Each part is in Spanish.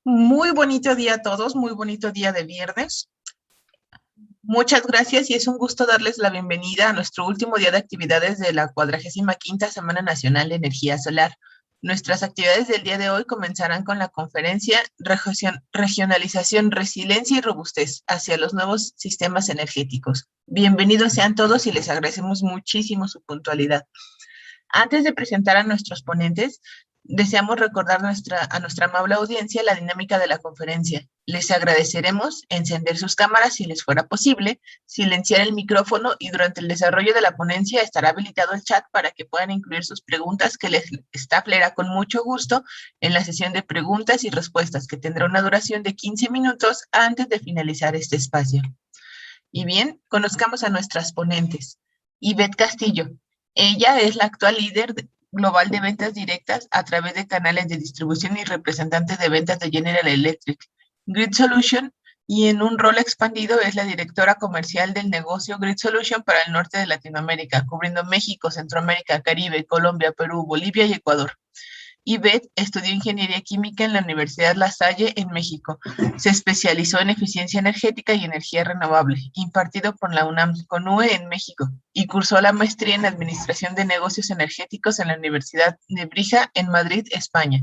Muy bonito día a todos, muy bonito día de viernes. Muchas gracias y es un gusto darles la bienvenida a nuestro último día de actividades de la 45ª Semana Nacional de Energía Solar. Nuestras actividades del día de hoy comenzarán con la conferencia Regionalización, Resiliencia y Robustez hacia los nuevos sistemas energéticos. Bienvenidos sean todos y les agradecemos muchísimo su puntualidad. Antes de presentar a nuestros ponentes, deseamos recordar a nuestra amable audiencia la dinámica de la conferencia. Les agradeceremos encender sus cámaras si les fuera posible, silenciar el micrófono y durante el desarrollo de la ponencia estará habilitado el chat para que puedan incluir sus preguntas que les staff leerá con mucho gusto en la sesión de preguntas y respuestas que tendrá una duración de 15 minutos antes de finalizar este espacio. Y bien, conozcamos a nuestras ponentes. Ivette Castillo. Ella es la actual líder global de ventas directas a través de canales de distribución y representante de ventas de General Electric, Grid Solution, y en un rol expandido es la directora comercial del negocio Grid Solution para el norte de Latinoamérica, cubriendo México, Centroamérica, Caribe, Colombia, Perú, Bolivia y Ecuador. Ivette estudió ingeniería química en la Universidad La Salle en México. Se especializó en eficiencia energética y energía renovable, impartido por la UNAM CONUE en México, y cursó la maestría en administración de negocios energéticos en la Universidad Nebrija en Madrid, España.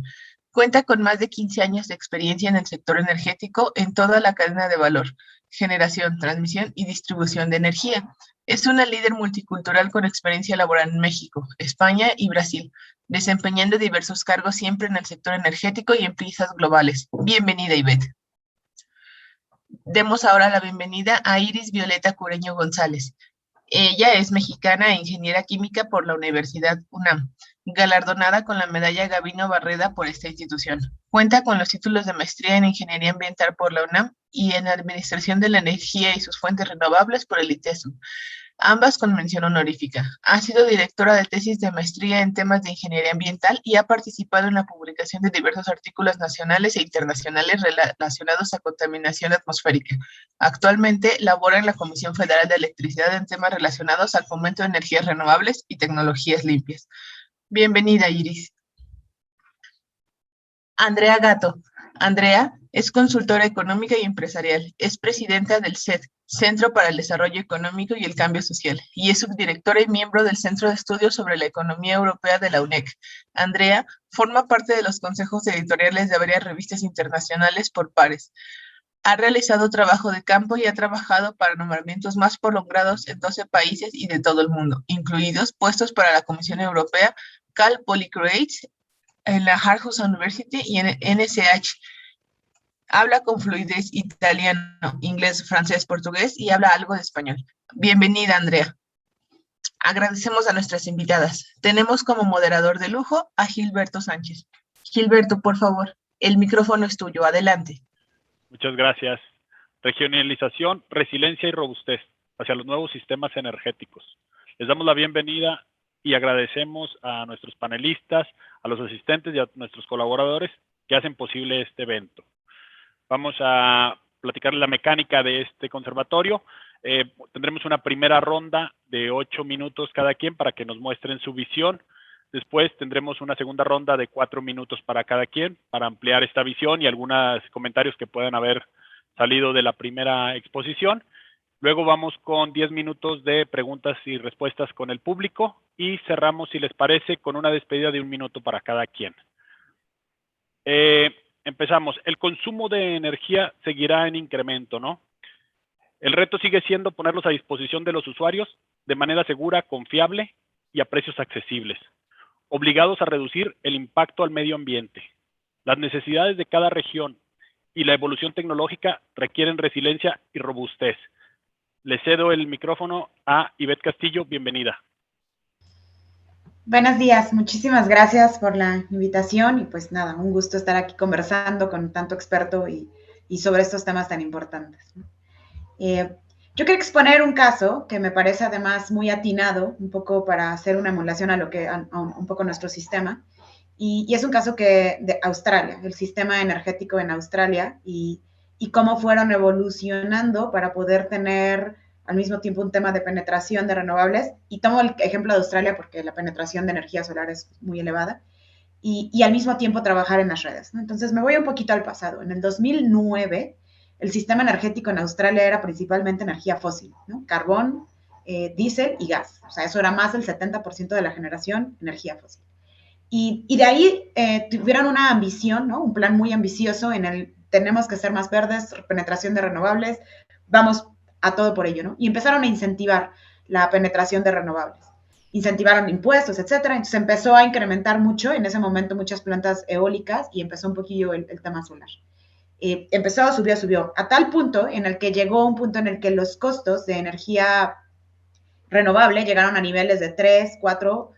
Cuenta con más de 15 años de experiencia en el sector energético en toda la cadena de valor, generación, transmisión y distribución de energía. Es una líder multicultural con experiencia laboral en México, España y Brasil, desempeñando diversos cargos siempre en el sector energético y empresas globales. Bienvenida, Ivette. Demos ahora la bienvenida a Iris Violeta Cureño González. Ella es mexicana e ingeniera química por la Universidad UNAM, galardonada con la medalla Gabino Barreda por esta institución. Cuenta con los títulos de maestría en Ingeniería Ambiental por la UNAM y en Administración de la Energía y sus Fuentes Renovables por el ITESM, ambas con mención honorífica. Ha sido directora de tesis de maestría en temas de ingeniería ambiental y ha participado en la publicación de diversos artículos nacionales e internacionales relacionados a contaminación atmosférica. Actualmente labora en la Comisión Federal de Electricidad en temas relacionados al fomento de energías renovables y tecnologías limpias. Bienvenida, Iris. Andrea Gatto. Andrea es consultora económica y empresarial, es presidenta del CED, Centro para el Desarrollo Económico y el Cambio Social, y es subdirectora y miembro del Centro de Estudios sobre la Economía Europea de la UNEC. Andrea forma parte de los consejos editoriales de varias revistas internacionales por pares. Ha realizado trabajo de campo y ha trabajado para nombramientos más prolongados en 12 países y de todo el mundo, incluidos puestos para la Comisión Europea, Cal Polycreates, en la Harvard University y en NSH. Habla con fluidez italiano, inglés, francés, portugués y habla algo de español. Bienvenida, Andrea. Agradecemos a nuestras invitadas. Tenemos como moderador de lujo a Gilberto Sánchez. Gilberto, por favor, el micrófono es tuyo. Adelante. Muchas gracias. Regionalización, resiliencia y robustez hacia los nuevos sistemas energéticos. Les damos la bienvenida y agradecemos a nuestros panelistas, a los asistentes y a nuestros colaboradores que hacen posible este evento. Vamos a platicar la mecánica de este conservatorio. Tendremos una primera ronda de 8 minutos cada quien para que nos muestren su visión. Después tendremos una segunda ronda de 4 minutos para cada quien para ampliar esta visión y algunos comentarios que puedan haber salido de la primera exposición. Luego vamos con 10 minutos de preguntas y respuestas con el público y cerramos, si les parece, con una despedida de 1 minuto para cada quien. Empezamos. El consumo de energía seguirá en incremento, ¿no? El reto sigue siendo ponerlos a disposición de los usuarios de manera segura, confiable y a precios accesibles, obligados a reducir el impacto al medio ambiente. Las necesidades de cada región y la evolución tecnológica requieren resiliencia y robustez. Le cedo el micrófono a Ivette Castillo. Bienvenida. Buenos días, muchísimas gracias por la invitación y pues nada, un gusto estar aquí conversando con tanto experto y sobre estos temas tan importantes. Yo quiero exponer un caso que me parece además muy atinado, un poco para hacer una emulación a un poco nuestro sistema, y es un caso de Australia, el sistema energético en Australia y cómo fueron evolucionando para poder tener al mismo tiempo un tema de penetración de renovables, y tomo el ejemplo de Australia porque la penetración de energía solar es muy elevada, y al mismo tiempo trabajar en las redes, ¿no? Entonces me voy un poquito al pasado. En el 2009, el sistema energético en Australia era principalmente energía fósil, ¿no? Carbón, diésel y gas. O sea, eso era más del 70% de la generación, energía fósil. Y de ahí tuvieron una ambición, ¿no? Un plan muy ambicioso en el tenemos que ser más verdes, penetración de renovables, vamos a todo por ello, ¿no? Y empezaron a incentivar la penetración de renovables. Incentivaron impuestos, etcétera. Entonces empezó a incrementar mucho, en ese momento muchas plantas eólicas y empezó un poquillo el tema solar. Empezó, subió, a tal punto en el que llegó un punto en el que los costos de energía renovable llegaron a niveles de 3, 4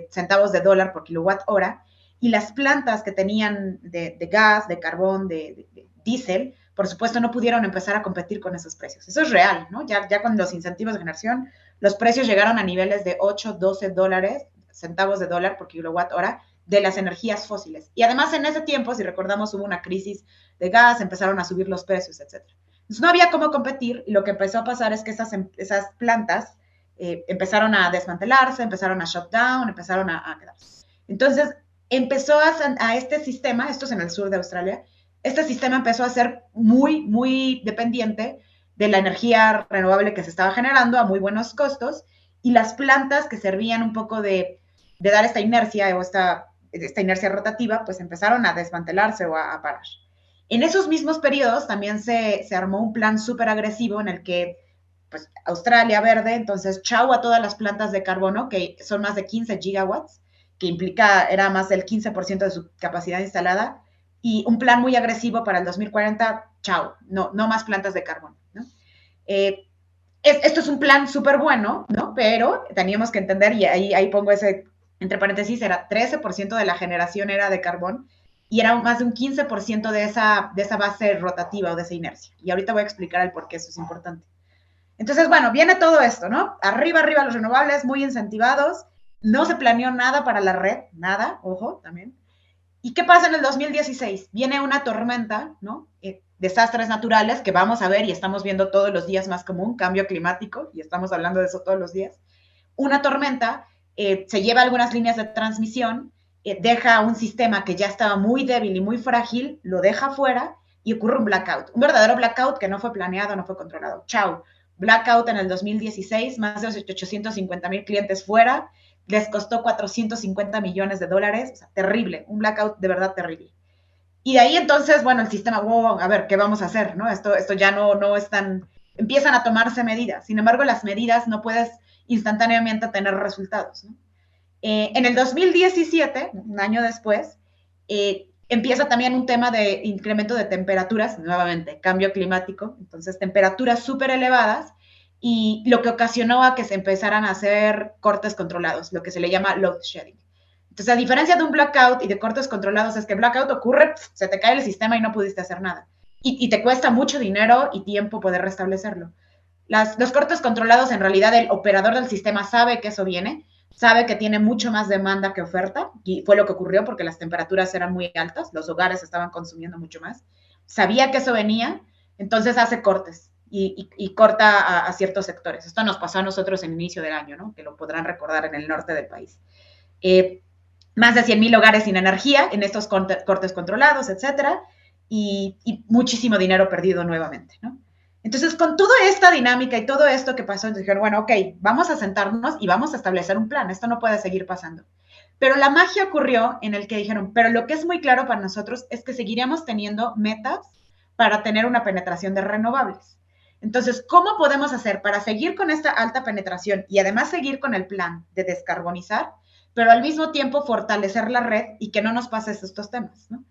centavos de dólar por kilowatt hora, y las plantas que tenían de gas, de carbón, de diésel, por supuesto no pudieron empezar a competir con esos precios. Eso es real, ¿no? Ya con los incentivos de generación, los precios llegaron a niveles de 8, 12 dólares, centavos de dólar por kilowatt hora de las energías fósiles. Y además en ese tiempo, si recordamos, hubo una crisis de gas, empezaron a subir los precios, etc. Entonces no había cómo competir, y lo que empezó a pasar es que esas plantas empezaron a desmantelarse, empezaron a shut down, empezaron a quedarse. Entonces, empezó a este sistema, esto es en el sur de Australia, este sistema empezó a ser muy, muy dependiente de la energía renovable que se estaba generando a muy buenos costos, y las plantas que servían un poco de dar esta inercia o esta inercia rotativa, pues empezaron a desmantelarse o a parar. En esos mismos periodos también se armó un plan súper agresivo en el que pues Australia verde, entonces chau a todas las plantas de carbono, que son más de 15 gigawatts, que era más del 15% de su capacidad instalada, y un plan muy agresivo para el 2040, chau, no más plantas de carbono, ¿no? Esto es un plan súper bueno, ¿no? Pero teníamos que entender, y ahí pongo ese, entre paréntesis, era 13% de la generación era de carbón, y era más de un 15% de esa base rotativa o de esa inercia. Y ahorita voy a explicar el por qué eso es importante. Entonces, bueno, viene todo esto, ¿no? Arriba los renovables, muy incentivados. No se planeó nada para la red, nada, ojo, también. ¿Y qué pasa en el 2016? Viene una tormenta, ¿no? Desastres naturales que vamos a ver y estamos viendo todos los días más común, cambio climático, y estamos hablando de eso todos los días. Una tormenta se lleva algunas líneas de transmisión, deja un sistema que ya estaba muy débil y muy frágil, lo deja fuera y ocurre un blackout. Un verdadero blackout que no fue planeado, no fue controlado. Chao. Blackout en el 2016, más de 850,000 clientes fuera, les costó 450 millones de dólares, o sea, terrible, un blackout de verdad terrible. Y de ahí entonces, bueno, el sistema, wow, a ver, ¿qué vamos a hacer? ¿No? Esto ya no es tan, empiezan a tomarse medidas. Sin embargo, las medidas no puedes instantáneamente tener resultados, ¿no? En el 2017, un año después, empieza también un tema de incremento de temperaturas, nuevamente, cambio climático, entonces temperaturas súper elevadas, y lo que ocasionó a que se empezaran a hacer cortes controlados, lo que se le llama load shedding. Entonces, a diferencia de un blackout y de cortes controlados, es que blackout ocurre, se te cae el sistema y no pudiste hacer nada. Y te cuesta mucho dinero y tiempo poder restablecerlo. Los cortes controlados, en realidad, el operador del sistema sabe que eso viene, sabe que tiene mucho más demanda que oferta, y fue lo que ocurrió porque las temperaturas eran muy altas, los hogares estaban consumiendo mucho más, sabía que eso venía, entonces hace cortes y corta a ciertos sectores. Esto nos pasó a nosotros en inicio del año, ¿no? Que lo podrán recordar en el norte del país. Más de 100,000 hogares sin energía en estos cortes controlados, etcétera, y muchísimo dinero perdido nuevamente, ¿no? Entonces, con toda esta dinámica y todo esto que pasó, dijeron, bueno, ok, vamos a sentarnos y vamos a establecer un plan. Esto no puede seguir pasando. Pero la magia ocurrió en el que dijeron, pero lo que es muy claro para nosotros es que seguiríamos teniendo metas para tener una penetración de renovables. Entonces, ¿cómo podemos hacer para seguir con esta alta penetración y además seguir con el plan de descarbonizar, pero al mismo tiempo fortalecer la red y que no nos pase estos temas, ¿no?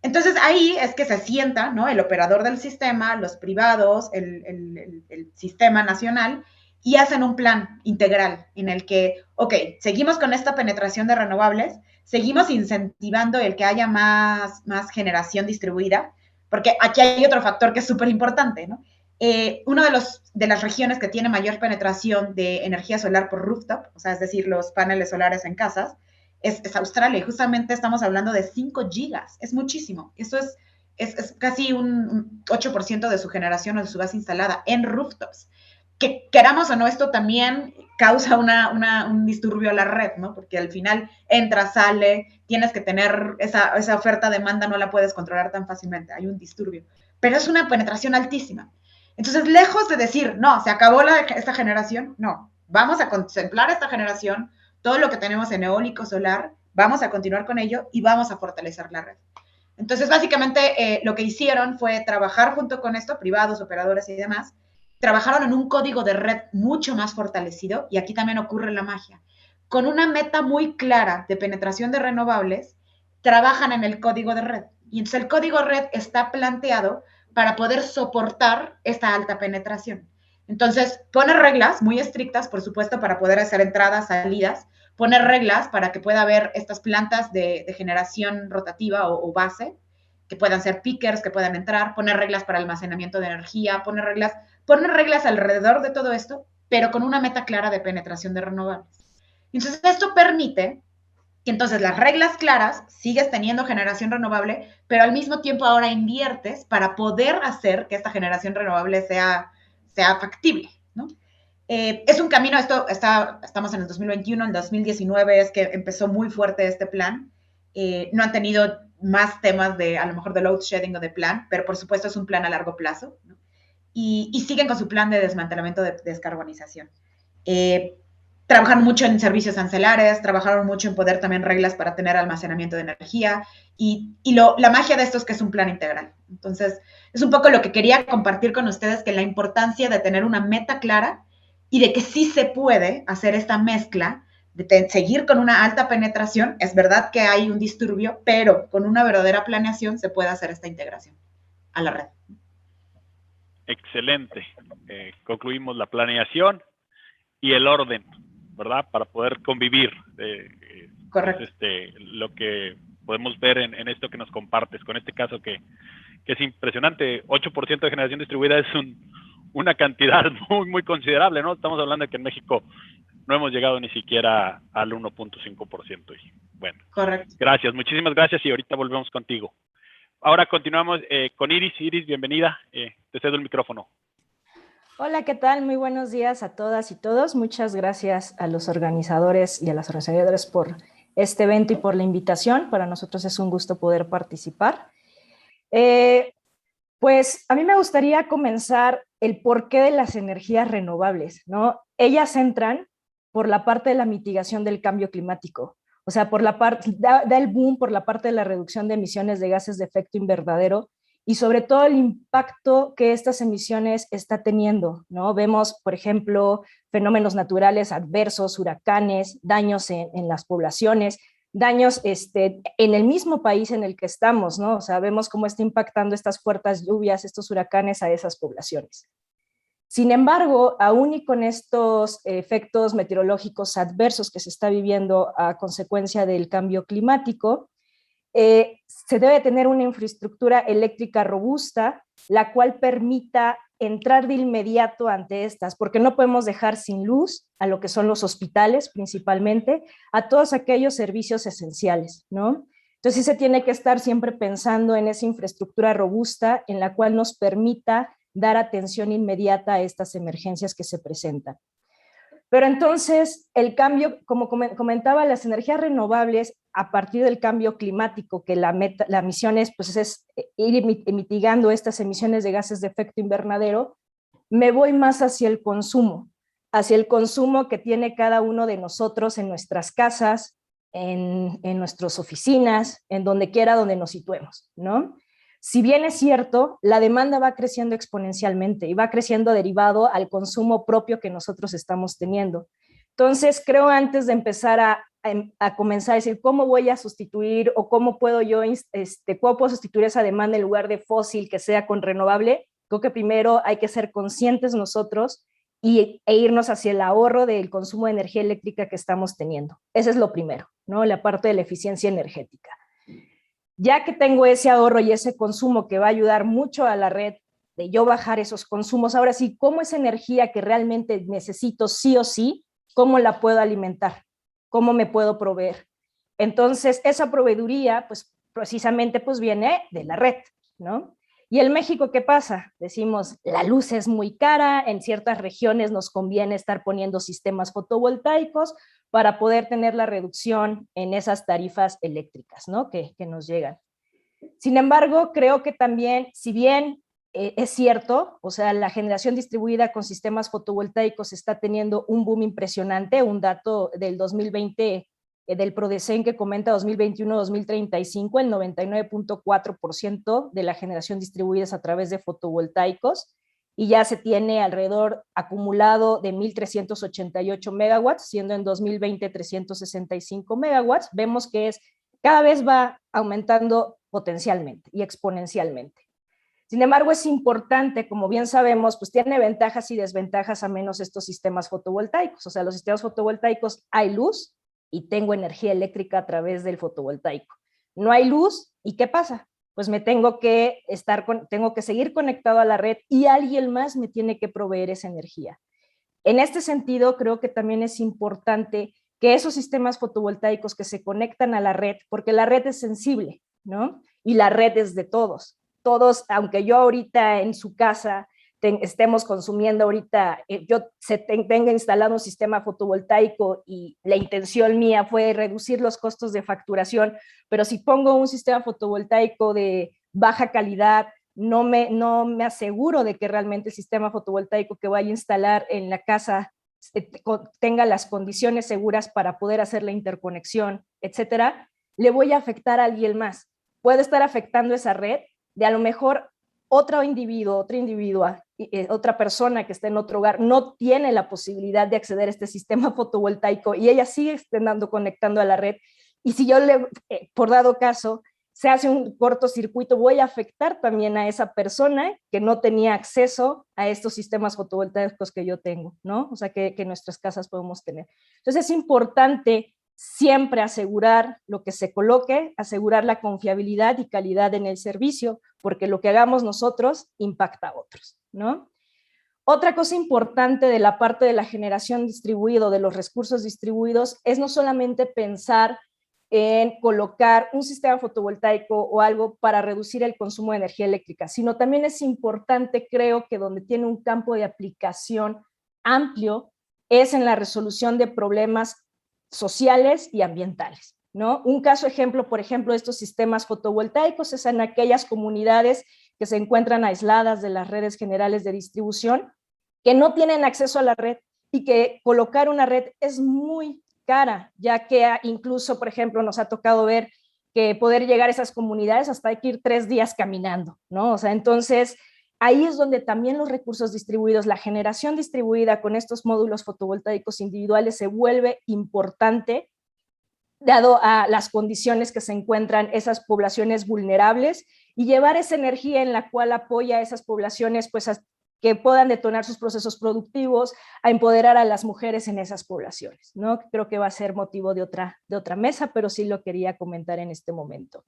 Entonces ahí es que se sienta, ¿no? El operador del sistema, los privados, el sistema nacional, y hacen un plan integral en el que, ok, seguimos con esta penetración de renovables, seguimos incentivando el que haya más generación distribuida, porque aquí hay otro factor que es súper importante, ¿no? Uno de las regiones que tiene mayor penetración de energía solar por rooftop, o sea, es decir, los paneles solares en casas, es Australia, y justamente estamos hablando de 5 gigas, es muchísimo. Eso es casi un 8% de su generación o de su base instalada en rooftops. que queramos o no, esto también causa un disturbio a la red, ¿no? Porque al final entra, sale, tienes que tener esa oferta-demanda, no la puedes controlar tan fácilmente, hay un disturbio. Pero es una penetración altísima. Entonces, lejos de decir, no, se acabó esta generación, no, vamos a contemplar esta generación, todo lo que tenemos en eólico, solar, vamos a continuar con ello y vamos a fortalecer la red. Entonces, básicamente, lo que hicieron fue trabajar junto con esto, privados, operadores y demás, trabajaron en un código de red mucho más fortalecido, y aquí también ocurre la magia. Con una meta muy clara de penetración de renovables, trabajan en el código de red. Y entonces el código de red está planteado para poder soportar esta alta penetración. Entonces, pone reglas muy estrictas, por supuesto, para poder hacer entradas, salidas, poner reglas para que pueda haber estas plantas de generación rotativa o base, que puedan ser pickers, que puedan entrar, poner reglas para almacenamiento de energía, poner reglas alrededor de todo esto, pero con una meta clara de penetración de renovables. Entonces, esto permite que entonces las reglas claras, sigues teniendo generación renovable, pero al mismo tiempo ahora inviertes para poder hacer que esta generación renovable sea factible, ¿no? Es un camino, estamos en el 2021, en 2019 es que empezó muy fuerte este plan. No han tenido más temas a lo mejor de load shedding o de plan, pero por supuesto es un plan a largo plazo, ¿no? Y siguen con su plan de desmantelamiento de descarbonización. Trabajaron mucho en servicios ancelares, trabajaron mucho en poder también reglas para tener almacenamiento de energía, y la magia de esto es que es un plan integral. Entonces, es un poco lo que quería compartir con ustedes, que la importancia de tener una meta clara y de que sí se puede hacer esta mezcla, de seguir con una alta penetración. Es verdad que hay un disturbio, pero con una verdadera planeación se puede hacer esta integración a la red. Excelente. Concluimos la planeación y el orden, ¿verdad? Para poder convivir. Correcto. Es lo que podemos ver en esto que nos compartes, con este caso que es impresionante. 8% de generación distribuida es una cantidad muy, muy considerable, ¿no? Estamos hablando de que en México no hemos llegado ni siquiera al 1.5%. Y bueno, correcto. Gracias, muchísimas gracias, y ahorita volvemos contigo. Ahora continuamos con Iris. Iris, bienvenida. Te cedo el micrófono. Hola, ¿qué tal? Muy buenos días a todas y todos. Muchas gracias a los organizadores y a las organizadoras por este evento y por la invitación. Para nosotros es un gusto poder participar. Pues a mí me gustaría comenzar el porqué de las energías renovables, ¿no? Ellas entran por la parte de la mitigación del cambio climático. O sea, por la parte, da el boom por la parte de la reducción de emisiones de gases de efecto invernadero, y sobre todo el impacto que estas emisiones está teniendo, ¿no? Vemos, por ejemplo, fenómenos naturales adversos, huracanes, daños en las poblaciones, daños en el mismo país en el que estamos, ¿no? O sea, vemos cómo está impactando estas fuertes lluvias, estos huracanes a esas poblaciones. Sin embargo, aún y con estos efectos meteorológicos adversos que se está viviendo a consecuencia del cambio climático, se debe tener una infraestructura eléctrica robusta, la cual permita entrar de inmediato ante estas, porque no podemos dejar sin luz a lo que son los hospitales principalmente, a todos aquellos servicios esenciales, ¿no? Entonces se tiene que estar siempre pensando en esa infraestructura robusta en la cual nos permita dar atención inmediata a estas emergencias que se presentan. Pero entonces el cambio, como comentaba, las energías renovables a partir del cambio climático, que la misión es ir mitigando estas emisiones de gases de efecto invernadero, me voy más hacia el consumo que tiene cada uno de nosotros en nuestras casas, en nuestras oficinas, en donde quiera donde nos situemos, ¿no? Si bien es cierto, la demanda va creciendo exponencialmente y va creciendo derivado al consumo propio que nosotros estamos teniendo. Entonces, creo antes de empezar a comenzar a decir cómo voy a sustituir o cómo puedo yo, cómo puedo sustituir esa demanda en lugar de fósil que sea con renovable, creo que primero hay que ser conscientes nosotros e irnos hacia el ahorro del consumo de energía eléctrica que estamos teniendo. Ese es lo primero, ¿no? La parte de la eficiencia energética. Ya que tengo ese ahorro y ese consumo que va a ayudar mucho a la red de yo bajar esos consumos, ahora sí, ¿cómo esa energía que realmente necesito sí o sí, cómo la puedo alimentar? ¿Cómo me puedo proveer? Entonces, esa proveeduría, pues precisamente, pues viene de la red, ¿no? ¿Y en México qué pasa? Decimos, la luz es muy cara, en ciertas regiones nos conviene estar poniendo sistemas fotovoltaicos para poder tener la reducción en esas tarifas eléctricas, ¿no? que nos llegan. Sin embargo, creo que también, si bien es cierto, o sea, la generación distribuida con sistemas fotovoltaicos está teniendo un boom impresionante, un dato del 2020 del PRODECEN que comenta 2021-2035, el 99.4% de la generación distribuida es a través de fotovoltaicos, y ya se tiene alrededor acumulado de 1.388 megawatts, siendo en 2020 365 megawatts. Vemos que cada vez va aumentando potencialmente y exponencialmente. Sin embargo, es importante, como bien sabemos, pues tiene ventajas y desventajas a menos estos sistemas fotovoltaicos. O sea, los sistemas fotovoltaicos hay luz y tengo energía eléctrica a través del fotovoltaico. No hay luz, ¿y qué pasa? Pues tengo que seguir conectado a la red y alguien más me tiene que proveer esa energía. En este sentido, creo que también es importante que esos sistemas fotovoltaicos que se conectan a la red, porque la red es sensible, ¿no? Y la red es de todos. Todos, aunque yo ahorita en su casa estemos consumiendo ahorita, tenga instalado un sistema fotovoltaico y la intención mía fue reducir los costos de facturación, pero si pongo un sistema fotovoltaico de baja calidad, no me aseguro de que realmente el sistema fotovoltaico que vaya a instalar en la casa tenga las condiciones seguras para poder hacer la interconexión, etcétera, le voy a afectar a alguien más. Puede estar afectando esa red de a lo mejor otra persona que está en otro hogar no tiene la posibilidad de acceder a este sistema fotovoltaico y ella sigue conectando a la red, y si yo por dado caso se hace un cortocircuito, voy a afectar también a esa persona que no tenía acceso a estos sistemas fotovoltaicos que yo tengo, ¿no? O sea, que en nuestras casas podemos tener. Entonces es importante siempre asegurar lo que se coloque, asegurar la confiabilidad y calidad en el servicio, porque lo que hagamos nosotros impacta a otros, ¿no? Otra cosa importante de la parte de la generación distribuida, de los recursos distribuidos, es no solamente pensar en colocar un sistema fotovoltaico o algo para reducir el consumo de energía eléctrica, sino también es importante, creo que donde tiene un campo de aplicación amplio, es en la resolución de problemas sociales y ambientales, ¿no? Un caso ejemplo, por ejemplo, de estos sistemas fotovoltaicos es en aquellas comunidades que se encuentran aisladas de las redes generales de distribución, que no tienen acceso a la red y que colocar una red es muy cara, ya que incluso, por ejemplo, nos ha tocado ver que poder llegar a esas comunidades hasta hay que ir 3 días caminando, ¿no? O sea, entonces ahí es donde también los recursos distribuidos, la generación distribuida con estos módulos fotovoltaicos individuales se vuelve importante, dado a las condiciones que se encuentran esas poblaciones vulnerables, y llevar esa energía en la cual apoya a esas poblaciones, pues a que puedan detonar sus procesos productivos, a empoderar a las mujeres en esas poblaciones, ¿no? Creo que va a ser motivo de otra mesa, pero sí lo quería comentar en este momento.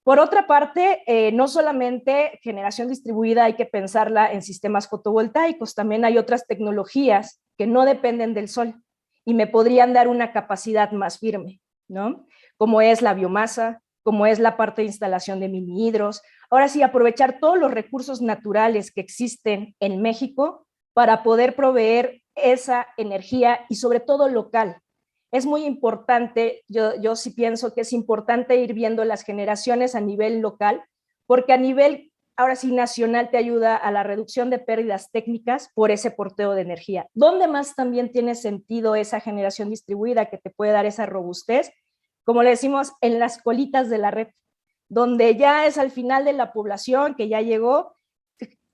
Por otra parte, no solamente generación distribuida hay que pensarla en sistemas fotovoltaicos, también hay otras tecnologías que no dependen del sol y me podrían dar una capacidad más firme, ¿no? Como es la biomasa, como es la parte de instalación de mini hidros. Ahora sí, aprovechar todos los recursos naturales que existen en México para poder proveer esa energía y sobre todo local. Es muy importante, yo sí pienso que es importante ir viendo las generaciones a nivel local, porque a nivel, ahora sí, nacional te ayuda a la reducción de pérdidas técnicas por ese porteo de energía. ¿Dónde más también tiene sentido esa generación distribuida que te puede dar esa robustez? Como le decimos, en las colitas de la red, donde ya es al final de la población que ya llegó,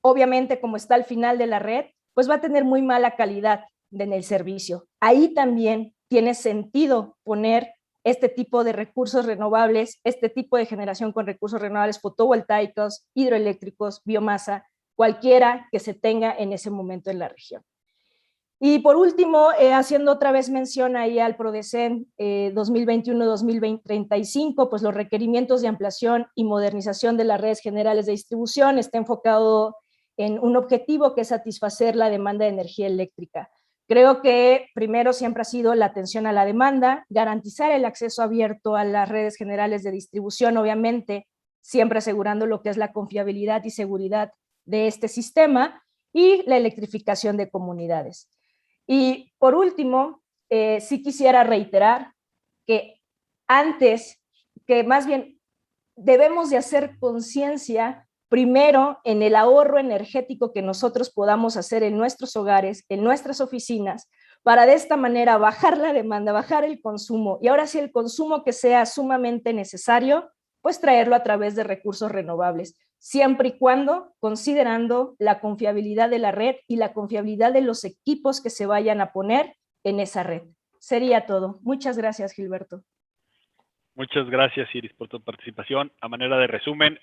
obviamente como está al final de la red, pues va a tener muy mala calidad en el servicio. Ahí también tiene sentido poner este tipo de recursos renovables, este tipo de generación con recursos renovables fotovoltaicos, hidroeléctricos, biomasa, cualquiera que se tenga en ese momento en la región. Y por último, haciendo otra vez mención ahí al PRODECEN 2021-2035, pues los requerimientos de ampliación y modernización de las redes generales de distribución está enfocado en un objetivo que es satisfacer la demanda de energía eléctrica. Creo que primero siempre ha sido la atención a la demanda, garantizar el acceso abierto a las redes generales de distribución, obviamente siempre asegurando lo que es la confiabilidad y seguridad de este sistema y la electrificación de comunidades. Y por último, sí quisiera reiterar que antes, que más bien debemos de hacer conciencia primero en el ahorro energético que nosotros podamos hacer en nuestros hogares, en nuestras oficinas, para de esta manera bajar la demanda, bajar el consumo, y ahora sí el consumo que sea sumamente necesario, pues traerlo a través de recursos renovables, siempre y cuando considerando la confiabilidad de la red y la confiabilidad de los equipos que se vayan a poner en esa red. Sería todo. Muchas gracias, Gilberto. Muchas gracias, Iris, por tu participación. A manera de resumen,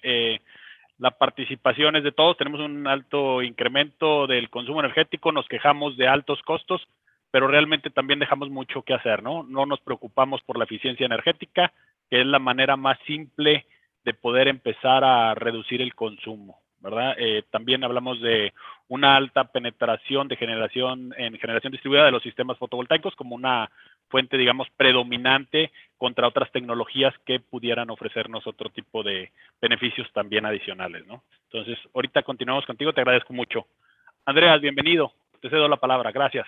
la participación es de todos. Tenemos un alto incremento del consumo energético, nos quejamos de altos costos, pero realmente también dejamos mucho que hacer, ¿no? No nos preocupamos por la eficiencia energética, que es la manera más simple de poder empezar a reducir el consumo, ¿verdad? También hablamos de una alta penetración de generación distribuida de los sistemas fotovoltaicos como una fuente, digamos, predominante contra otras tecnologías que pudieran ofrecernos otro tipo de beneficios también adicionales, ¿no? Entonces, ahorita continuamos contigo, te agradezco mucho. Andreas, bienvenido, te cedo la palabra, gracias.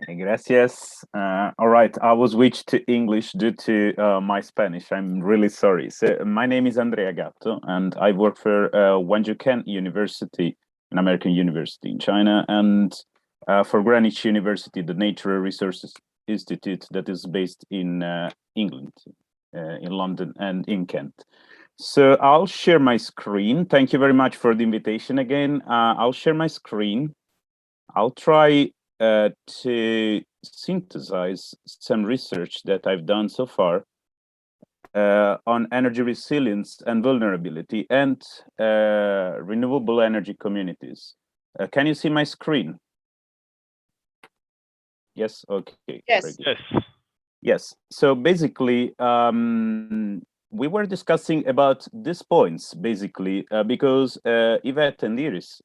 Gracias. All right, I will switch to English due to my Spanish. I'm really sorry. So my name is Andrea Gatto, and I work for Wenzhou Kent University, an American university in China, and for Greenwich University, the Natural Resources Institute that is based in England, in London and in Kent. So I'll share my screen. Thank you very much for the invitation again. I'll share my screen. I'll try to synthesize some research that I've done so far on energy resilience and vulnerability and renewable energy communities. Can you see my screen? Yes, okay. Yes. Yes, so basically, we were discussing about these points, basically, because Yvette and Iris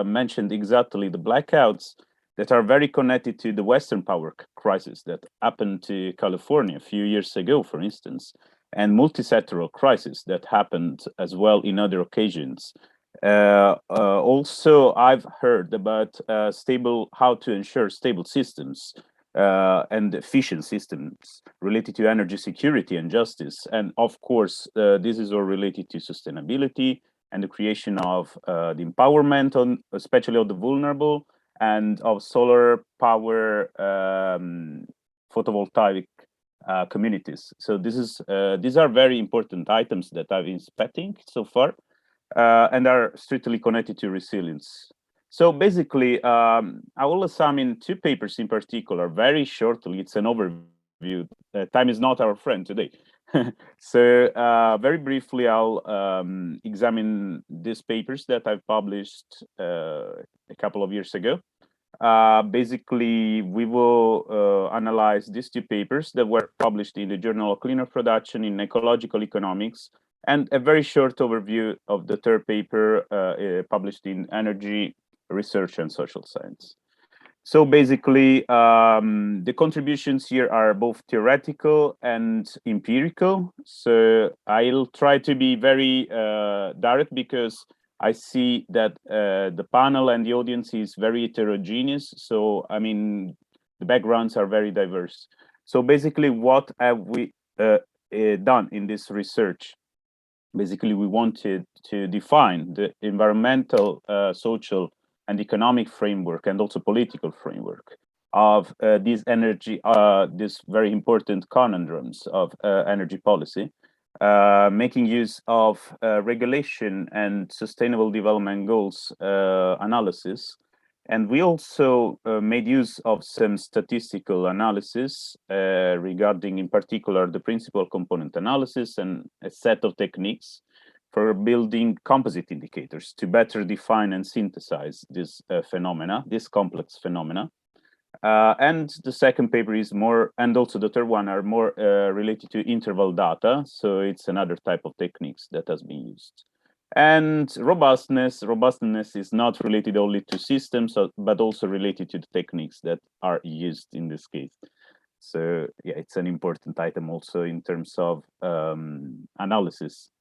mentioned exactly the blackouts that are very connected to the Western power crisis that happened to California a few years ago, for instance, and multi-sectoral crisis that happened as well in other occasions. Also, I've heard about how to ensure stable systems and efficient systems related to energy security and justice. And of course, this is all related to sustainability and the creation of the empowerment on, especially of the vulnerable, and of solar power photovoltaic communities. So these are very important items that I've been inspecting so far, and are strictly connected to resilience. So basically, I will examine two papers in particular very shortly. It's an overview. Time is not our friend today. So very briefly, I'll examine these papers that I've published a couple of years ago. Basically, we will analyze these two papers that were published in the Journal of Cleaner Production in Ecological Economics, and a very short overview of the third paper published in Energy Research and Social Science. So basically, the contributions here are both theoretical and empirical. So I'll try to be very direct because I see that the panel and the audience is very heterogeneous. So, I mean, the backgrounds are very diverse. So basically, what have we done in this research? Basically, we wanted to define the environmental, social, and economic framework, and also political framework of these very important conundrums of energy policy, making use of regulation and sustainable development goals analysis. And we also made use of some statistical analysis regarding, in particular, the principal component analysis and a set of techniques for building composite indicators to better define and synthesize this this complex phenomena. And the second paper is more, and also the third one are more related to interval data. So it's another type of techniques that has been used. And robustness is not related only to systems, but also related to the techniques that are used in this case. So yeah, it's an important item also in terms of analysis.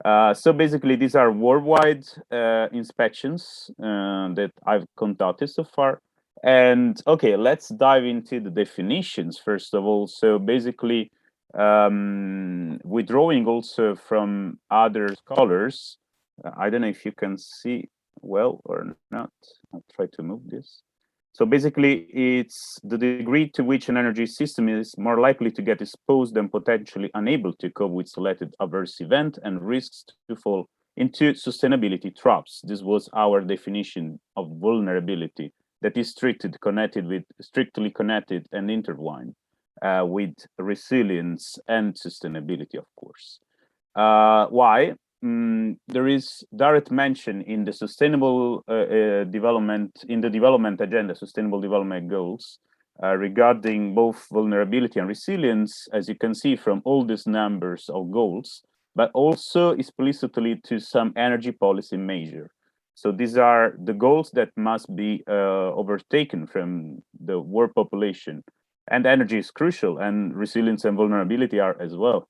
So basically, these are worldwide inspections that I've conducted so far. And okay, let's dive into the definitions first of all. So basically, withdrawing also from other scholars. I don't know if you can see well or not. I'll try to move this. So basically, it's the degree to which an energy system is more likely to get exposed and potentially unable to cope with selected adverse event and risks to fall into sustainability traps. This was our definition of vulnerability, that is strictly connected and intertwined with resilience and sustainability, of course. Why? There is direct mention in the sustainable development, in the development agenda, sustainable development goals, regarding both vulnerability and resilience, as you can see from all these numbers of goals, but also explicitly to some energy policy measure. So these are the goals that must be overtaken from the world population. And energy is crucial, and resilience and vulnerability are as well.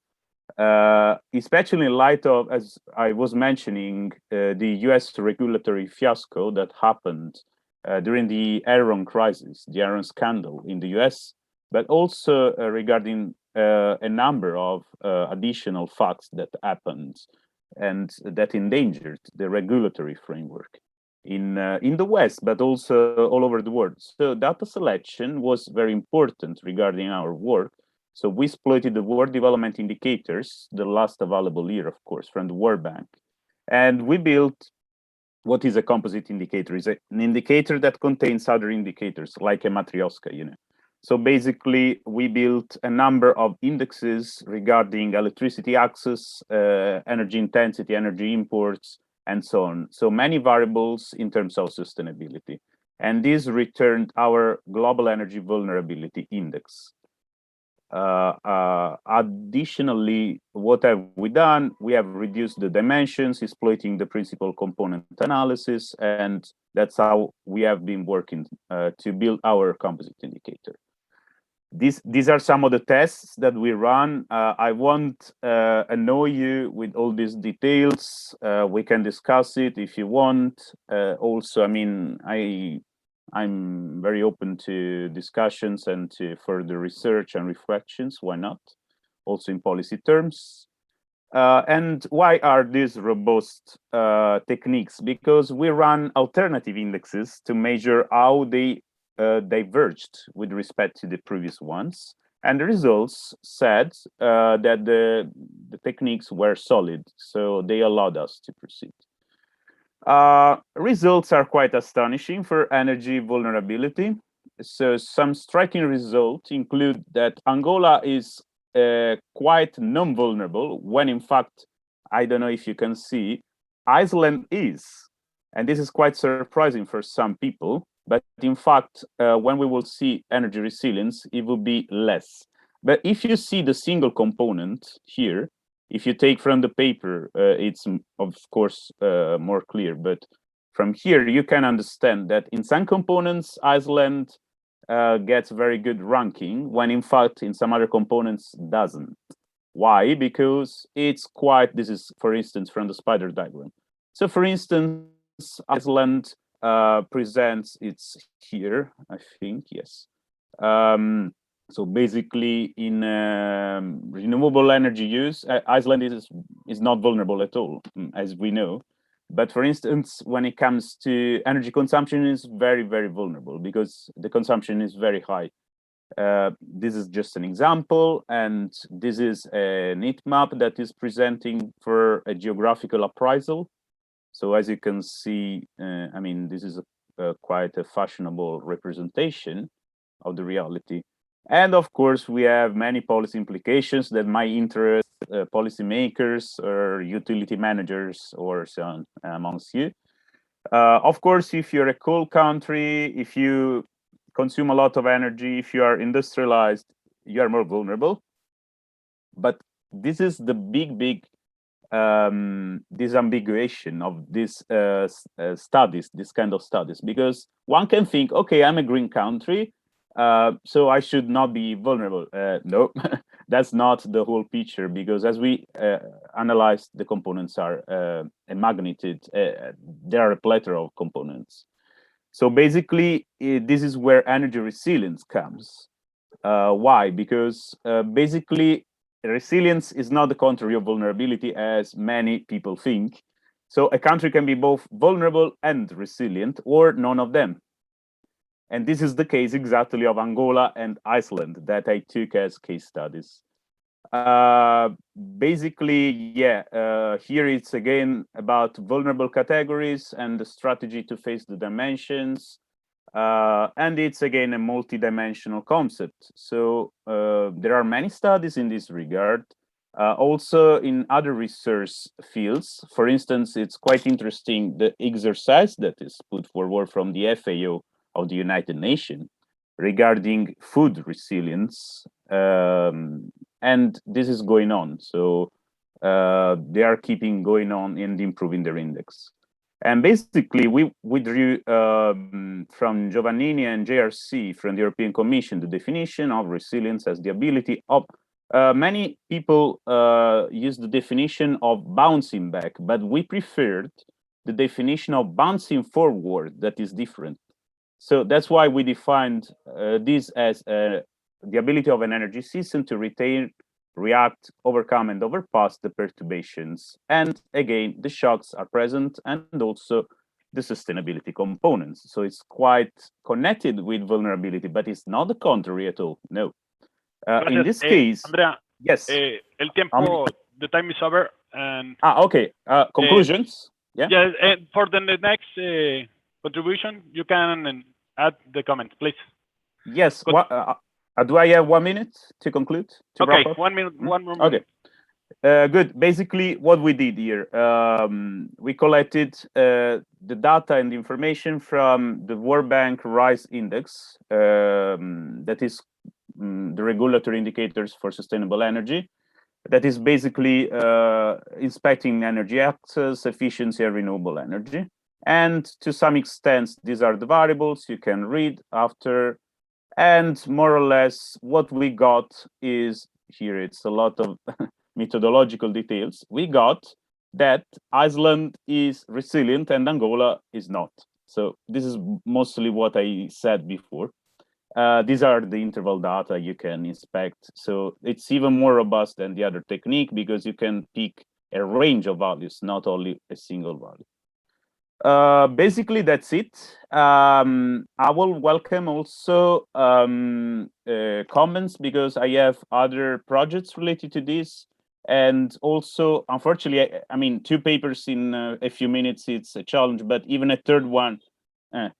Especially in light of, as I was mentioning, the US regulatory fiasco that happened during the Enron crisis, the Enron scandal in the US, but also regarding a number of additional facts that happened and that endangered the regulatory framework in the West, but also all over the world. So data selection was very important regarding our work. So we exploited the World Development Indicators, the last available year, of course, from the World Bank. And we built what is a composite indicator. It's an indicator that contains other indicators, like a matryoshka, you know. So basically, we built a number of indexes regarding electricity access, energy intensity, energy imports, and so on. So many variables in terms of sustainability. And this returned our Global Energy Vulnerability Index. Additionally, what have we done? We have reduced the dimensions, exploiting the principal component analysis, and that's how we have been working to build our composite indicator. These are some of the tests that we run. I won't annoy you with all these details. We can discuss it if you want. Also, I mean, I'm very open to discussions and to further research and reflections. Why not? Also in policy terms. And why are these robust techniques? Because we run alternative indexes to measure how they diverged with respect to the previous ones. And the results said that the techniques were solid, so they allowed us to proceed. Results are quite astonishing for energy vulnerability. So some striking results include that Angola is quite non-vulnerable, when in fact, I don't know if you can see, Iceland is. And this is quite surprising for some people. But in fact, when we will see energy resilience, it will be less. But if you see the single component here, if you take from the paper, it's of course more clear. But from here, you can understand that in some components, Iceland gets very good ranking, when in fact, in some other components, doesn't. Why? Because it's quite, this is, for instance, from the spider diagram. So for instance, Iceland presents, it's here, I think, yes. So basically, in renewable energy use, Iceland is not vulnerable at all, as we know. But for instance, when it comes to energy consumption, is very, very vulnerable because the consumption is very high. This is just an example, and this is a heat map that is presenting for a geographical appraisal. So as you can see, I mean, this is quite a fashionable representation of the reality. And of course, we have many policy implications that might interest policymakers or utility managers or so on amongst you. Of course, if you're a coal country, if you consume a lot of energy, if you are industrialized, you are more vulnerable. But this is the big disambiguation of these studies, this kind of studies, because one can think, okay, I'm a green country, so I should not be vulnerable. No, that's not the whole picture, because as we analyzed, the components are a magnitude. There are a plethora of components. So basically, this is where energy resilience comes. Why? Because basically, resilience is not the contrary of vulnerability, as many people think. So a country can be both vulnerable and resilient, or none of them. And this is the case exactly of Angola and Iceland that I took as case studies. Basically, here it's again about vulnerable categories and the strategy to face the dimensions. And it's again a multi-dimensional concept. So there are many studies in this regard. Also in other research fields. For instance, it's quite interesting the exercise that is put forward from the FAO of the United Nations regarding food resilience, and this is going on. So they are keeping going on and improving their index. And basically, we withdrew from Giovannini and JRC from the European Commission the definition of resilience as the ability of many people use the definition of bouncing back, but we preferred the definition of bouncing forward. That is different. So that's why we defined this as the ability of an energy system to retain, react, overcome, and overpass the perturbations. And again, the shocks are present, and also the sustainability components. So it's quite connected with vulnerability, but it's not the contrary at all. No. In this case, Andrea, yes. El tiempo, the time is over. And okay. Conclusions. Yeah. And for the next contribution, you can add the comment, please. Yes. Do I have 1 minute to conclude? Okay, 1 minute, one more minute. Okay. Good. Basically, what we did here, we collected the data and the information from the World Bank RISE Index, that is the regulatory indicators for sustainable energy. That is basically inspecting energy access, efficiency, and renewable energy. And to some extent, these are the variables you can read after. And more or less, what we got is here. It's a lot of methodological details. We got that Iceland is resilient and Angola is not. So this is mostly what I said before. These are the interval data you can inspect. So it's even more robust than the other technique because you can pick a range of values, not only a single value. Basically, that's it. I will welcome also comments because I have other projects related to this. And also, unfortunately, I mean, 2 papers in a few minutes, it's a challenge, but even a third one,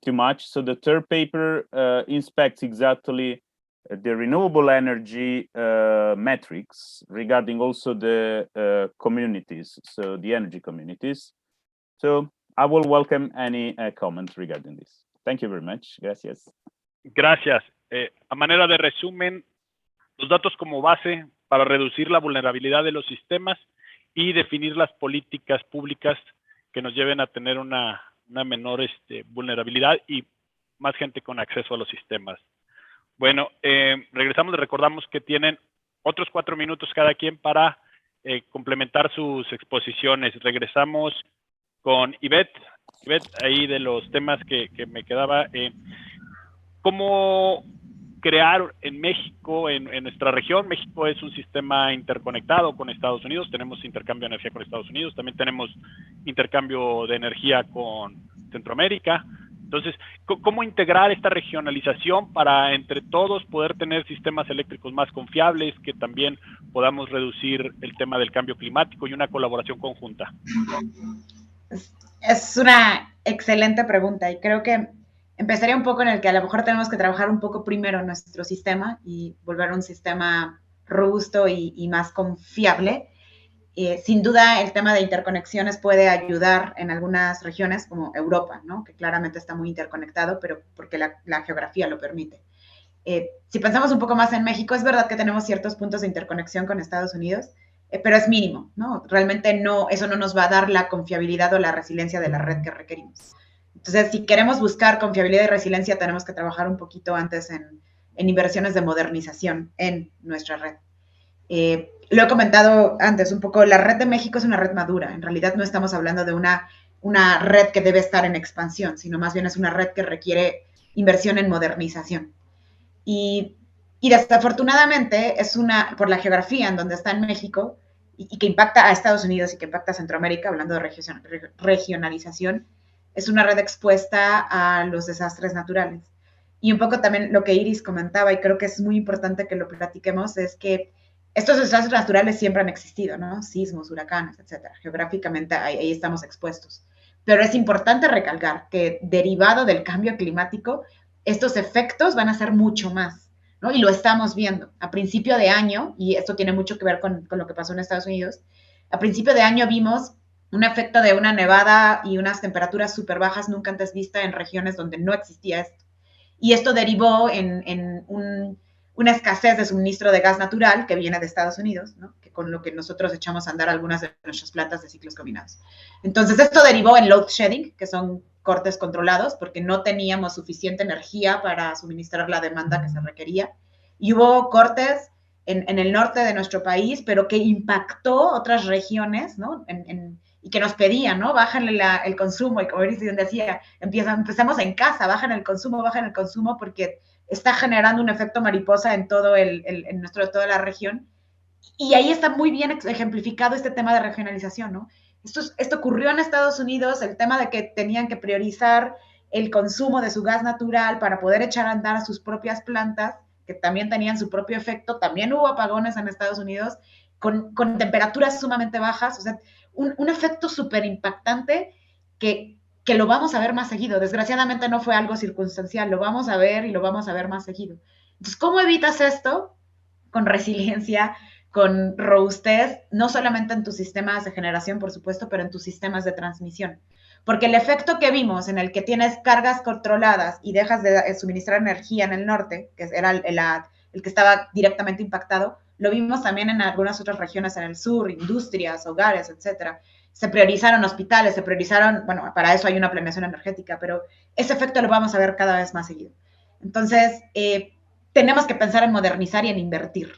too much. So the third paper inspects exactly the renewable energy metrics regarding also the communities, so the energy communities. So I will welcome any comments regarding this. Thank you very much. Gracias. Gracias. A manera de resumen, los datos como base para reducir la vulnerabilidad de los sistemas y definir las políticas públicas que nos lleven a tener una menor vulnerabilidad y más gente con acceso a los sistemas. Bueno, regresamos, les recordamos que tienen otros 4 minutos cada quien para complementar sus exposiciones. Regresamos con Ivette, ahí de los temas que me quedaba. ¿Cómo crear en México, en nuestra región? México es un sistema interconectado con Estados Unidos, tenemos intercambio de energía con Estados Unidos, también tenemos intercambio de energía con Centroamérica. Entonces, ¿cómo integrar esta regionalización para entre todos poder tener sistemas eléctricos más confiables, que también podamos reducir el tema del cambio climático y una colaboración conjunta? Es una excelente pregunta y creo que empezaría un poco en el que a lo mejor tenemos que trabajar un poco primero en nuestro sistema y volver un sistema robusto y más confiable. Sin duda, el tema de interconexiones puede ayudar en algunas regiones como Europa, ¿no? Que claramente está muy interconectado, pero porque la geografía lo permite. Si pensamos un poco más en México, es verdad que tenemos ciertos puntos de interconexión con Estados Unidos, pero es mínimo, ¿no? Realmente eso no nos va a dar la confiabilidad o la resiliencia de la red que requerimos. Entonces, si queremos buscar confiabilidad y resiliencia, tenemos que trabajar un poquito antes en inversiones de modernización en nuestra red. Lo he comentado antes un poco, la red de México es una red madura. En realidad no estamos hablando de una red que debe estar en expansión, sino más bien es una red que requiere inversión en modernización. Y desafortunadamente es por la geografía en donde está en México y que impacta a Estados Unidos y que impacta a Centroamérica, hablando de regionalización, es una red expuesta a los desastres naturales. Y un poco también lo que Iris comentaba, y creo que es muy importante que lo platiquemos, es que estos desastres naturales siempre han existido, ¿no? Sismos, huracanes, etcétera. Geográficamente ahí estamos expuestos. Pero es importante recalcar que derivado del cambio climático, estos efectos van a ser mucho más, ¿no? Y lo estamos viendo. A principio de año, y esto tiene mucho que ver con lo que pasó en Estados Unidos, a principio de año vimos un efecto de una nevada y unas temperaturas súper bajas nunca antes vista en regiones donde no existía esto. Y esto derivó en una escasez de suministro de gas natural que viene de Estados Unidos, ¿no? Que con lo que nosotros echamos a andar algunas de nuestras plantas de ciclos combinados. Entonces, esto derivó en load shedding, que son cortes controlados, porque no teníamos suficiente energía para suministrar la demanda que se requería. Y hubo cortes en el norte de nuestro país, pero que impactó otras regiones, ¿no? Y que nos pedían, ¿no? Bájale el consumo, y como Iris decía, empezamos en casa, bajan el consumo, porque está generando un efecto mariposa en toda la región. Y ahí está muy bien ejemplificado este tema de regionalización, ¿no? Esto ocurrió en Estados Unidos, el tema de que tenían que priorizar el consumo de su gas natural para poder echar a andar a sus propias plantas, que también tenían su propio efecto. También hubo apagones en Estados Unidos con temperaturas sumamente bajas, o sea, un efecto súper impactante que lo vamos a ver más seguido. Desgraciadamente no fue algo circunstancial, lo vamos a ver y lo vamos a ver más seguido. Entonces, ¿cómo evitas esto? Con resiliencia, con robustez, no solamente en tus sistemas de generación, por supuesto, pero en tus sistemas de transmisión. Porque el efecto que vimos en el que tienes cargas controladas y dejas de suministrar energía en el norte, que era el que estaba directamente impactado, lo vimos también en algunas otras regiones en el sur, industrias, hogares, etcétera. Se priorizaron hospitales, bueno, para eso hay una planeación energética, pero ese efecto lo vamos a ver cada vez más seguido. Entonces, tenemos que pensar en modernizar y en invertir.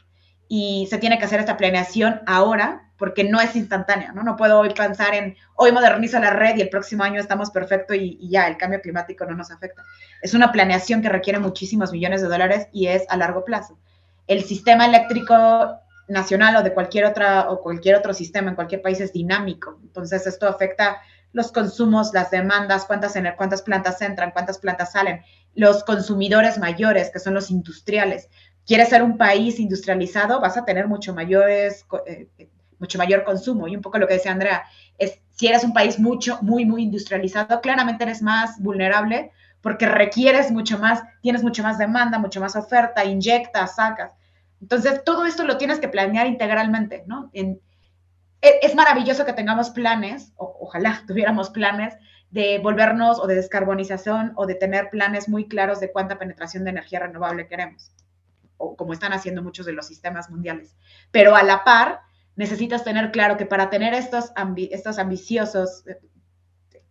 Y se tiene que hacer esta planeación ahora, porque no es instantánea, ¿no? No puedo hoy pensar hoy modernizo la red y el próximo año estamos perfecto y ya, el cambio climático no nos afecta. Es una planeación que requiere muchísimos millones de dólares y es a largo plazo. El sistema eléctrico nacional o de cualquier otro sistema en cualquier país es dinámico. Entonces, esto afecta los consumos, las demandas, cuántas plantas entran, cuántas plantas salen, los consumidores mayores, que son los industriales. ¿Quieres ser un país industrializado? Vas a tener mucho mayor consumo. Y un poco lo que decía Andrea, es si eres un país muy industrializado, claramente eres más vulnerable porque requieres mucho más, tienes mucho más demanda, mucho más oferta, inyectas, sacas. Entonces, todo esto lo tienes que planear integralmente, ¿no? Es maravilloso que tengamos planes, ojalá tuviéramos planes de volvernos o de descarbonización o de tener planes muy claros de cuánta penetración de energía renovable queremos, o como están haciendo muchos de los sistemas mundiales. Pero a la par, necesitas tener claro que para tener estos ambiciosos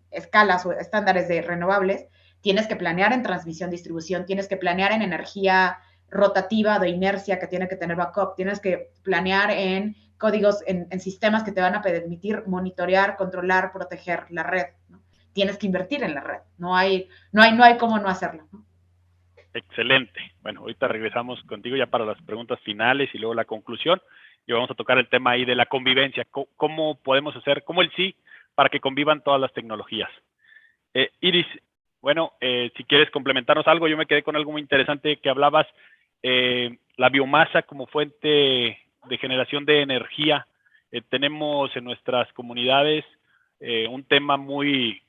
escalas o estándares de renovables, tienes que planear en transmisión, distribución, tienes que planear en energía rotativa de inercia que tiene que tener backup, tienes que planear en códigos, en sistemas que te van a permitir monitorear, controlar, proteger la red, ¿no? Tienes que invertir en la red, no hay cómo no hacerlo, ¿no? Excelente. Bueno, ahorita regresamos contigo ya para las preguntas finales y luego la conclusión. Y vamos a tocar el tema ahí de la convivencia. ¿Cómo podemos hacer, cómo el sí para que convivan todas las tecnologías? Iris, bueno, si quieres complementarnos algo, yo me quedé con algo muy interesante que hablabas, la biomasa como fuente de generación de energía. Tenemos en nuestras comunidades un tema muy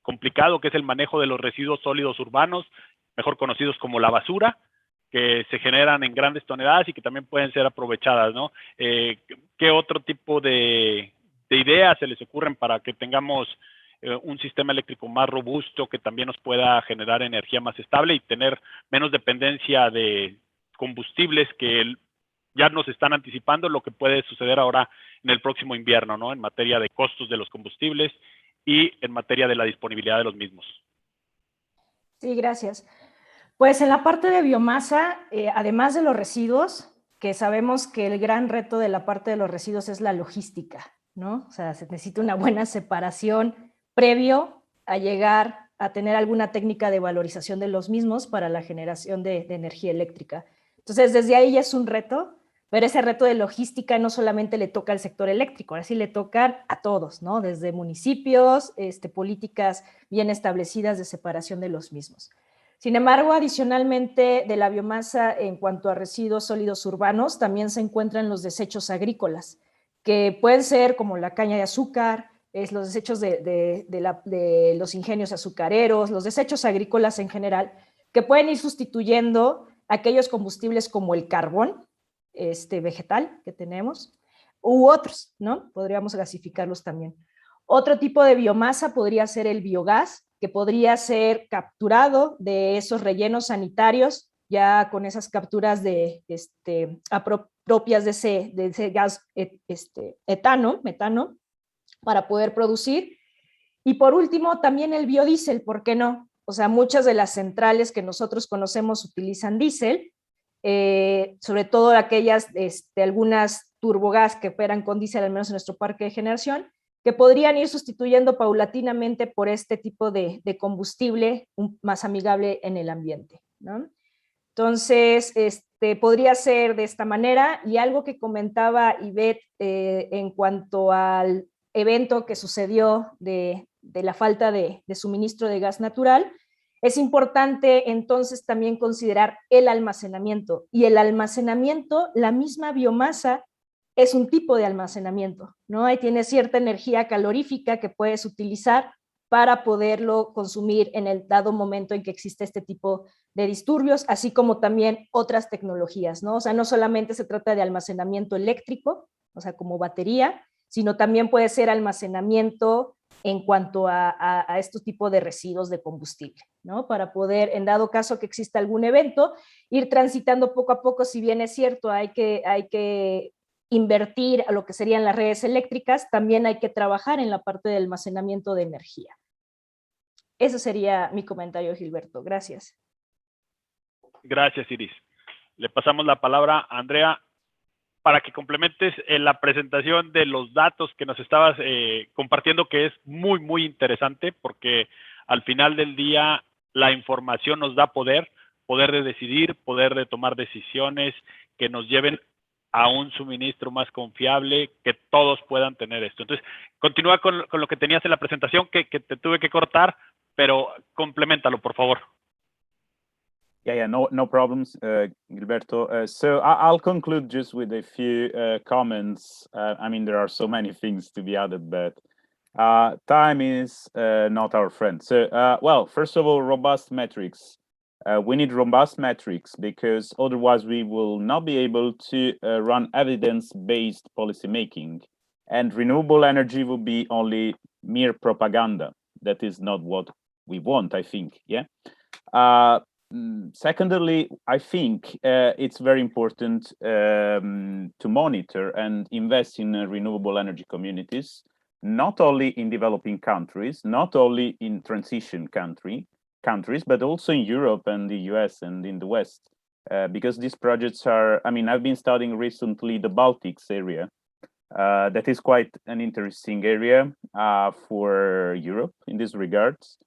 complicado que es el manejo de los residuos sólidos urbanos, mejor conocidos como la basura, que se generan en grandes toneladas y que también pueden ser aprovechadas, ¿no? ¿Qué otro tipo de ideas se les ocurren para que tengamos un sistema eléctrico más robusto que también nos pueda generar energía más estable y tener menos dependencia de combustibles que ya nos están anticipando lo que puede suceder ahora en el próximo invierno, ¿no? En materia de costos de los combustibles y en materia de la disponibilidad de los mismos? Sí, gracias. Pues en la parte de biomasa, además de los residuos, que sabemos que el gran reto de la parte de los residuos es la logística, ¿no? O sea, se necesita una buena separación previo a llegar a tener alguna técnica de valorización de los mismos para la generación de energía eléctrica. Entonces, desde ahí ya es un reto, pero ese reto de logística no solamente le toca al sector eléctrico, ahora sí le tocan a todos, ¿no? Desde municipios, políticas bien establecidas de separación de los mismos. Sin embargo, adicionalmente de la biomasa en cuanto a residuos sólidos urbanos, también se encuentran los desechos agrícolas, que pueden ser como la caña de azúcar, los desechos de los ingenios azucareros, los desechos agrícolas en general, que pueden ir sustituyendo aquellos combustibles como el carbón vegetal que tenemos, u otros, ¿no? Podríamos gasificarlos también. Otro tipo de biomasa podría ser el biogás, que podría ser capturado de esos rellenos sanitarios, ya con esas capturas propias de ese gas metano, para poder producir. Y por último, también el biodiesel, ¿por qué no? O sea, muchas de las centrales que nosotros conocemos utilizan diésel, sobre todo aquellas, algunas turbogás que operan con diésel, al menos en nuestro parque de generación, que podrían ir sustituyendo paulatinamente por este tipo de combustible más amigable en el ambiente, ¿no? Entonces, podría ser de esta manera. Y algo que comentaba Ivette en cuanto al evento que sucedió de la falta de suministro de gas natural, es importante entonces también considerar el almacenamiento. Y el almacenamiento, la misma biomasa, es un tipo de almacenamiento, ¿no? Ahí tiene cierta energía calorífica que puedes utilizar para poderlo consumir en el dado momento en que existe este tipo de disturbios, así como también otras tecnologías, ¿no? O sea, no solamente se trata de almacenamiento eléctrico, o sea, como batería, sino también puede ser almacenamiento en cuanto a estos tipos de residuos de combustible, ¿no? Para poder, en dado caso que exista algún evento, ir transitando poco a poco. Si bien es cierto, hay que invertir a lo que serían las redes eléctricas, también hay que trabajar en la parte de almacenamiento de energía. Ese sería mi comentario, Gilberto. Gracias. Gracias, Iris. Le pasamos la palabra a Andrea para que complementes la presentación de los datos que nos estabas compartiendo, que es muy, muy interesante, porque al final del día la información nos da poder de decidir, poder de tomar decisiones que nos lleven a un suministro más confiable, que todos puedan tener esto. Entonces, continúa con lo que tenías en la presentación, que te tuve que cortar, pero complementalo, por favor. Yeah, no problems, Gilberto. So I'll conclude just with a few comments. I mean, there are so many things to be added, but time is not our friend. So, well, first of all, robust metrics. We need robust metrics because otherwise we will not be able to run evidence-based policymaking, and renewable energy will be only mere propaganda. That is not what we want, I think, yeah? Secondly, I think it's very important to monitor and invest in renewable energy communities, not only in developing countries, not only in transition countries, but also in Europe and the US and in the West, because these projects are, I mean, I've been studying recently the Baltics area. That is quite an interesting area for Europe in this regards.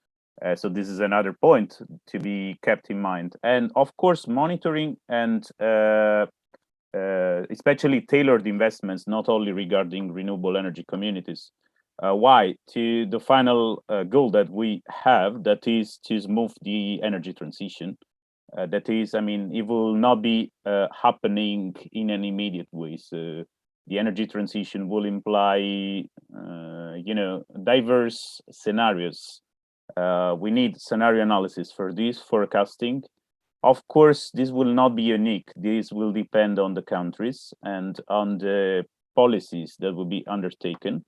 So this is another point to be kept in mind. And of course, monitoring and especially tailored investments, not only regarding renewable energy communities. Why? To the final goal that we have, that is to move the energy transition. That is, I mean, it will not be happening in an immediate way. So the energy transition will imply, diverse scenarios. We need scenario analysis for this forecasting. Of course, this will not be unique. This will depend on the countries and on the policies that will be undertaken.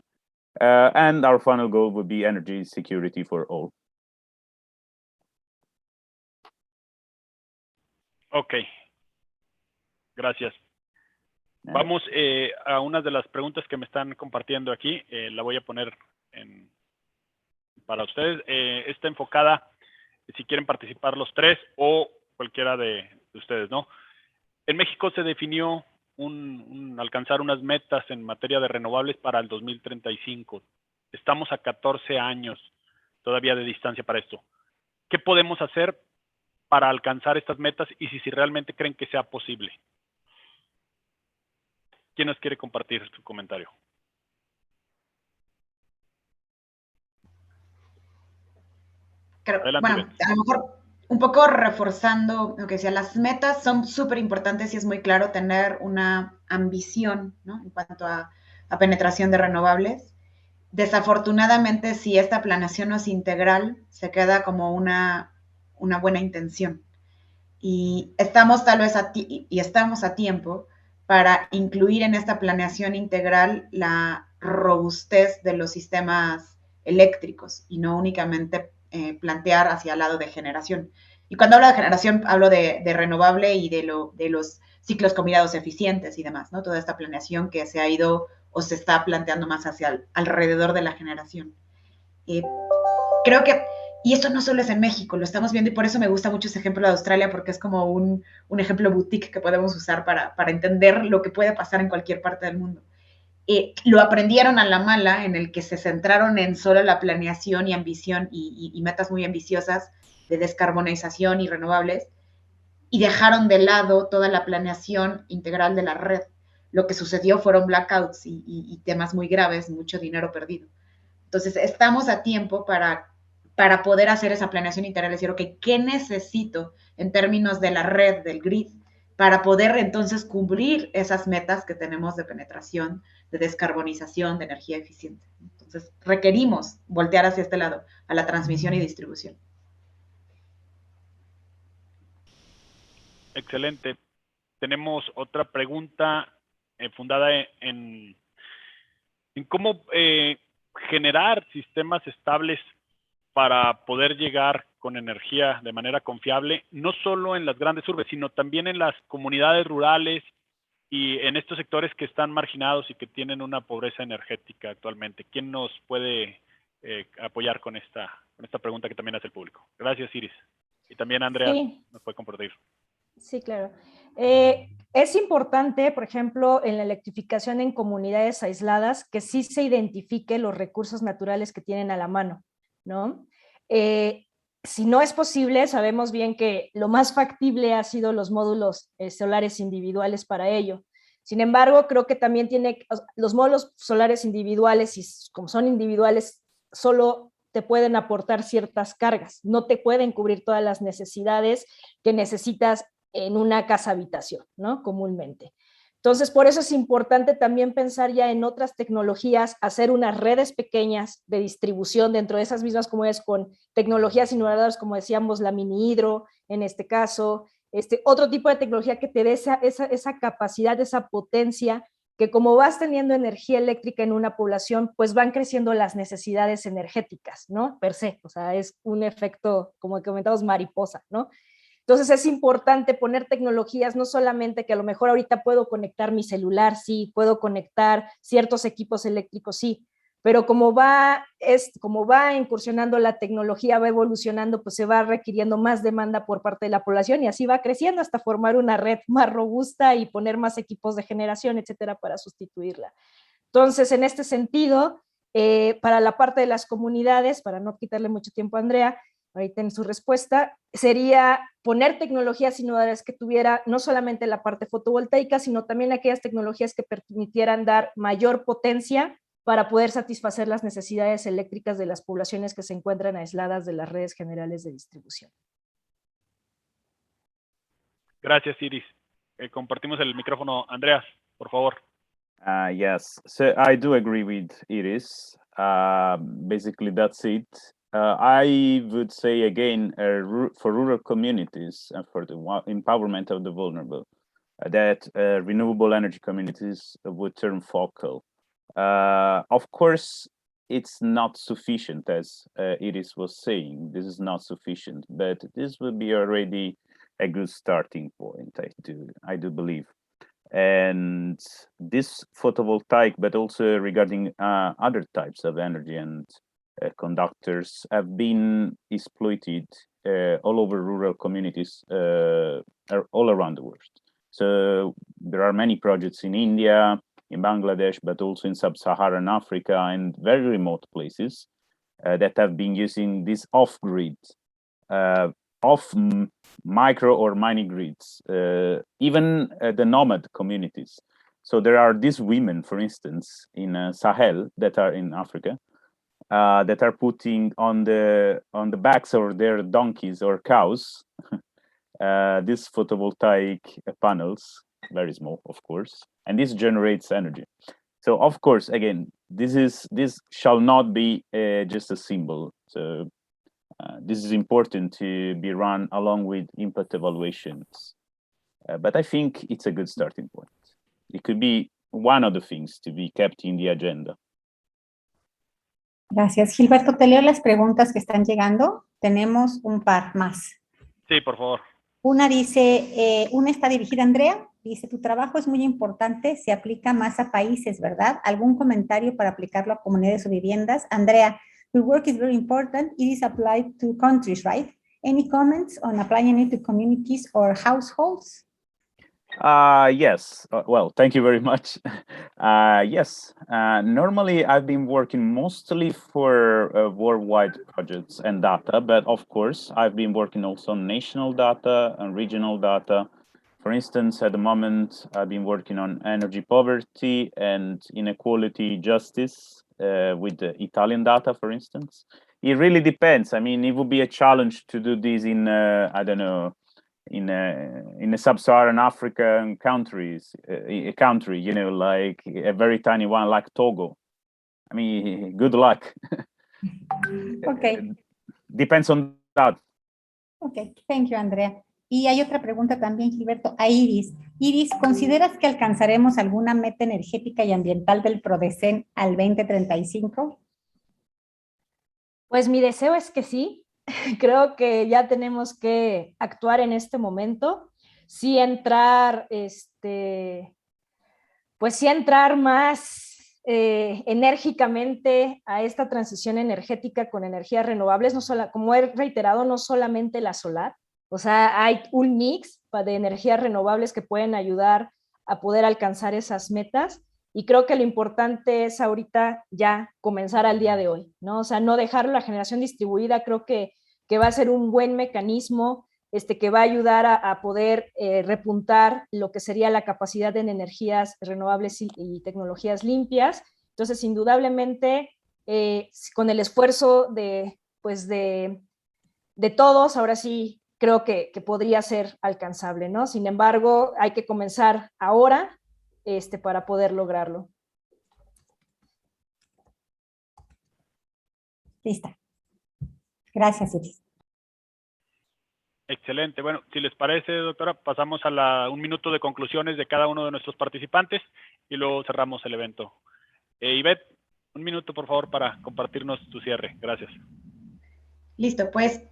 And our final goal would be energy security for all. Ok. Gracias. Vamos a una de las preguntas que me están compartiendo aquí. La voy a poner para ustedes. Está enfocada, si quieren participar los tres o cualquiera de ustedes, ¿no? En México se definió alcanzar unas metas en materia de renovables para el 2035. Estamos a 14 años todavía de distancia para esto. ¿Qué podemos hacer para alcanzar estas metas y si realmente creen que sea posible? ¿Quién nos quiere compartir su comentario? Adelante, bueno, a lo mejor un poco reforzando lo que decía, las metas son súper importantes y es muy claro tener una ambición, ¿no? En cuanto a penetración de renovables. Desafortunadamente, si esta planeación no es integral, se queda como una buena intención. Y estamos tal vez estamos a tiempo para incluir en esta planeación integral la robustez de los sistemas eléctricos y no únicamente plantear hacia el lado de generación. Y cuando hablo de generación, hablo de renovable y de los ciclos combinados eficientes y demás, ¿no? Toda esta planeación que se ha ido o se está planteando más hacia alrededor de la generación. Creo que, y esto no solo es en México, lo estamos viendo y por eso me gusta mucho ese ejemplo de Australia, porque es como un ejemplo boutique que podemos usar para entender lo que puede pasar en cualquier parte del mundo. Lo aprendieron a la mala, en el que se centraron en solo la planeación y ambición y metas muy ambiciosas de descarbonización y renovables, y dejaron de lado toda la planeación integral de la red. Lo que sucedió fueron blackouts y temas muy graves, mucho dinero perdido. Entonces, estamos a tiempo para poder hacer esa planeación integral, decir, ok, ¿qué necesito en términos de la red, del grid, para poder entonces cubrir esas metas que tenemos de penetración, de descarbonización, de energía eficiente? Entonces, requerimos voltear hacia este lado, a la transmisión y distribución. Excelente. Tenemos otra pregunta fundada en cómo generar sistemas estables para poder llegar con energía de manera confiable, no solo en las grandes urbes, sino también en las comunidades rurales y en estos sectores que están marginados y que tienen una pobreza energética actualmente. ¿Quién nos puede apoyar con esta pregunta que también hace el público? Gracias, Iris. Y también Andrea nos puede compartir. Sí, claro. Es importante, por ejemplo, en la electrificación en comunidades aisladas, que sí se identifique los recursos naturales que tienen a la mano, ¿no? Si no es posible, sabemos bien que lo más factible ha sido los módulos solares individuales para ello. Sin embargo, creo que también los módulos solares individuales, y como son individuales, solo te pueden aportar ciertas cargas, no te pueden cubrir todas las necesidades que necesitas en una casa habitación, ¿no? Comúnmente. Entonces, por eso es importante también pensar ya en otras tecnologías, hacer unas redes pequeñas de distribución dentro de esas mismas comunidades con tecnologías innovadoras, como decíamos, la mini hidro, en este caso, otro tipo de tecnología que te dé esa capacidad, esa potencia, que como vas teniendo energía eléctrica en una población, pues van creciendo las necesidades energéticas, ¿no? Per se, o sea, es un efecto, como comentamos, mariposa, ¿no? Entonces es importante poner tecnologías, no solamente que a lo mejor ahorita puedo conectar mi celular, sí, puedo conectar ciertos equipos eléctricos, sí, pero como va incursionando la tecnología, va evolucionando, pues se va requiriendo más demanda por parte de la población y así va creciendo hasta formar una red más robusta y poner más equipos de generación, etcétera, para sustituirla. Entonces, en este sentido, para la parte de las comunidades, para no quitarle mucho tiempo a Andrea, ahorita en su respuesta, sería poner tecnologías innovadoras que tuviera no solamente la parte fotovoltaica, sino también aquellas tecnologías que permitieran dar mayor potencia para poder satisfacer las necesidades eléctricas de las poblaciones que se encuentran aisladas de las redes generales de distribución. Gracias, Iris. Compartimos el micrófono. Andreas, por favor. Yes, so I do agree with Iris. Basically, that's it. I would say again, for rural communities and for the empowerment of the vulnerable, that renewable energy communities would turn focal. Of course, it's not sufficient, as Iris was saying. This is not sufficient, but this would be already a good starting point, I do believe. And this photovoltaic, but also regarding other types of energy and conductors, have been exploited all over rural communities all around the world. So there are many projects in India, in Bangladesh, but also in sub-Saharan Africa and very remote places that have been using this off-grid, micro or mini grids, even the nomad communities. So there are these women, for instance, in Sahel that are in Africa, that are putting on the backs of their donkeys or cows these photovoltaic panels, very small, of course, and this generates energy. So of course, again, this shall not be just a symbol. So this is important to be run along with impact evaluations. But I think it's a good starting point. It could be one of the things to be kept in the agenda. Gracias. Gilberto, te leo las preguntas que están llegando. Tenemos un par más. Sí, por favor. Una dice, una está dirigida a Andrea. Dice, tu trabajo es muy importante, se aplica más a países, ¿verdad? ¿Algún comentario para aplicarlo a comunidades o viviendas? Andrea, your work is very important. It is applied to countries, right? Any comments on applying it to communities or households? Yes. Well, thank you very much. Yes. Normally, I've been working mostly for worldwide projects and data, but of course, I've been working also on national data and regional data. For instance, at the moment, I've been working on energy poverty and inequality justice with the Italian data, for instance. It really depends. I mean, it would be a challenge to do this in, I don't know, in a sub-Saharan African countries, a country, you know, like a very tiny one like Togo. I mean, good luck. Okay. Depends on that. Okay, thank you, Andrea. Y hay otra pregunta también, Gilberto, a Iris. Iris, ¿consideras que alcanzaremos alguna meta energética y ambiental del PRODECEN al 2035? Pues mi deseo es que sí. Creo que ya tenemos que actuar en este momento, sí entrar, pues sí entrar más enérgicamente a esta transición energética con energías renovables, no solo, como he reiterado, no solamente la solar, o sea, hay un mix de energías renovables que pueden ayudar a poder alcanzar esas metas. Y creo que lo importante es ahorita ya comenzar al día de hoy, ¿no? O sea, no dejar la generación distribuida, creo que va a ser un buen mecanismo que va a ayudar a poder repuntar lo que sería la capacidad en energías renovables y tecnologías limpias. Entonces, indudablemente, con el esfuerzo de todos, ahora sí creo que podría ser alcanzable, ¿no? Sin embargo, hay que comenzar ahora para poder lograrlo. Lista. Gracias, Iris. Excelente. Bueno, si les parece, doctora, pasamos a un minuto de conclusiones de cada uno de nuestros participantes y luego cerramos el evento. Ivette, un minuto, por favor, para compartirnos tu cierre. Gracias. Listo, pues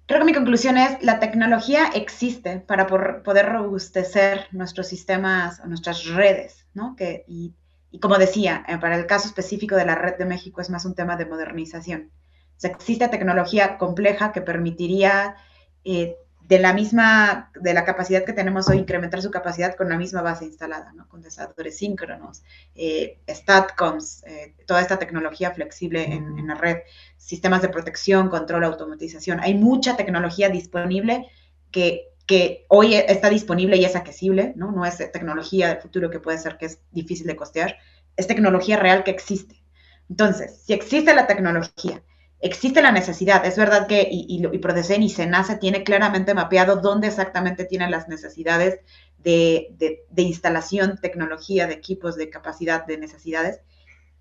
creo que mi conclusión es la tecnología existe para poder robustecer nuestros sistemas, nuestras redes, ¿no? Y como decía, para el caso específico de la Red de México es más un tema de modernización. O sea, existe tecnología compleja que permitiría de la capacidad que tenemos hoy, incrementar su capacidad con la misma base instalada, ¿no? Condensadores síncronos, STATCOMs, toda esta tecnología flexible en la red, sistemas de protección, control, automatización. Hay mucha tecnología disponible que hoy está disponible y es accesible, ¿no? No es tecnología del futuro que puede ser que es difícil de costear, es tecnología real que existe. Entonces, si existe la tecnología, existe la necesidad. Es verdad que y PRODECEN y SENACE tiene claramente mapeado dónde exactamente tienen las necesidades de instalación, tecnología, de equipos, de capacidad, de necesidades.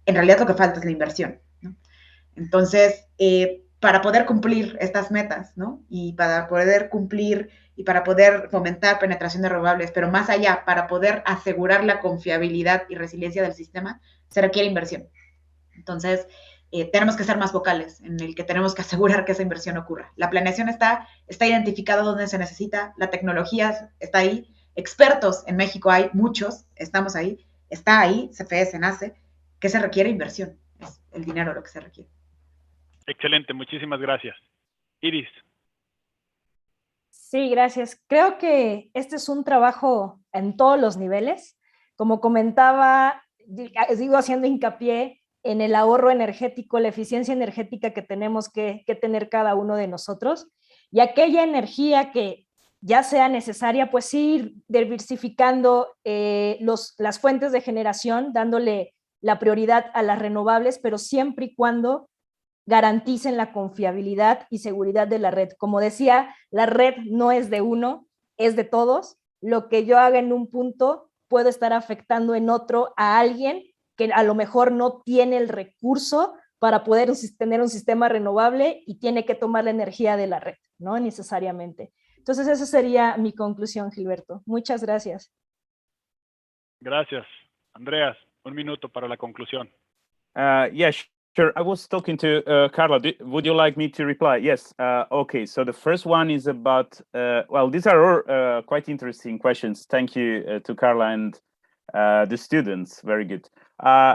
En realidad lo que falta es la inversión, ¿no? Entonces, para poder cumplir estas metas, ¿no? Y para poder cumplir y para poder fomentar penetración de renovables, pero más allá, para poder asegurar la confiabilidad y resiliencia del sistema, se requiere inversión. Entonces, tenemos que ser más vocales en el que tenemos que asegurar que esa inversión ocurra. La planeación está identificado donde se necesita, la tecnología está ahí, expertos en México hay muchos, estamos ahí, está ahí, CFE, SENACE, ¿qué se requiere? Inversión, es el dinero lo que se requiere. Excelente, muchísimas gracias. Iris. Sí, gracias. Creo que este es un trabajo en todos los niveles. Como comentaba, sigo haciendo hincapié en el ahorro energético, la eficiencia energética que tenemos que tener cada uno de nosotros, y aquella energía que ya sea necesaria, pues ir diversificando las fuentes de generación, dándole la prioridad a las renovables, pero siempre y cuando garanticen la confiabilidad y seguridad de la red. Como decía, la red no es de uno, es de todos. Lo que yo haga en un punto puede estar afectando en otro a alguien que a lo mejor no tiene el recurso para poder tener un sistema renovable y tiene que tomar la energía de la red, no necesariamente. Entonces, esa sería mi conclusión, Gilberto. Muchas gracias. Gracias. Andreas, 1 minuto para la conclusión. Yeah, sure. I was talking to Carla. Would you like me to reply? Yes. Okay. So the first one is about, well, these are all quite interesting questions. Thank you to Carla and the students. Very good.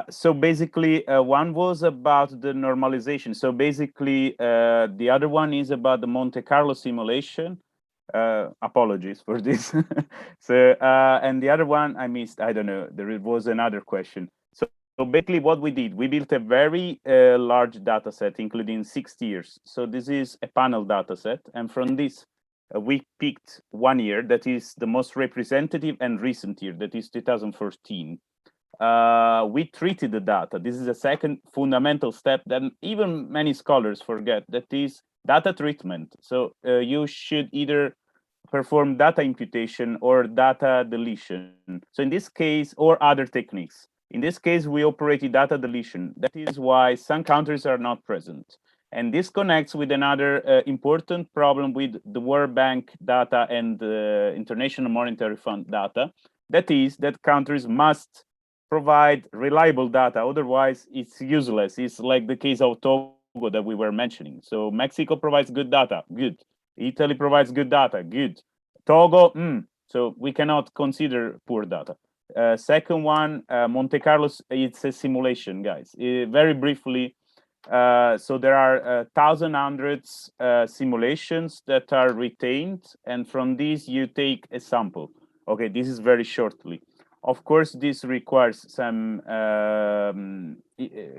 So basically, one was about the normalization. So basically, the other one is about the Monte Carlo simulation. Apologies for this. So, and the other one I missed. I don't know. There was another question. So basically what we did, we built a very large data set, including 6 years. So this is a panel data set. And from this, we picked 1 year that is the most representative and recent year, that is 2014. We treated the data. This is a second fundamental step that even many scholars forget, that is data treatment. So you should either perform data imputation or data deletion. So in this case, or other techniques. In this case, we operated data deletion. That is why some countries are not present. And this connects with another important problem with the World Bank data and the International Monetary Fund data. That is that countries must provide reliable data. Otherwise, it's useless. It's like the case of Togo that we were mentioning. So Mexico provides good data, good. Italy provides good data, good. Togo, so we cannot consider poor data. Second one, Monte Carlo, it's a simulation, guys. Very briefly, so there are 1,100 simulations that are retained, and from these you take a sample. Okay, this is very shortly. Of course, this requires some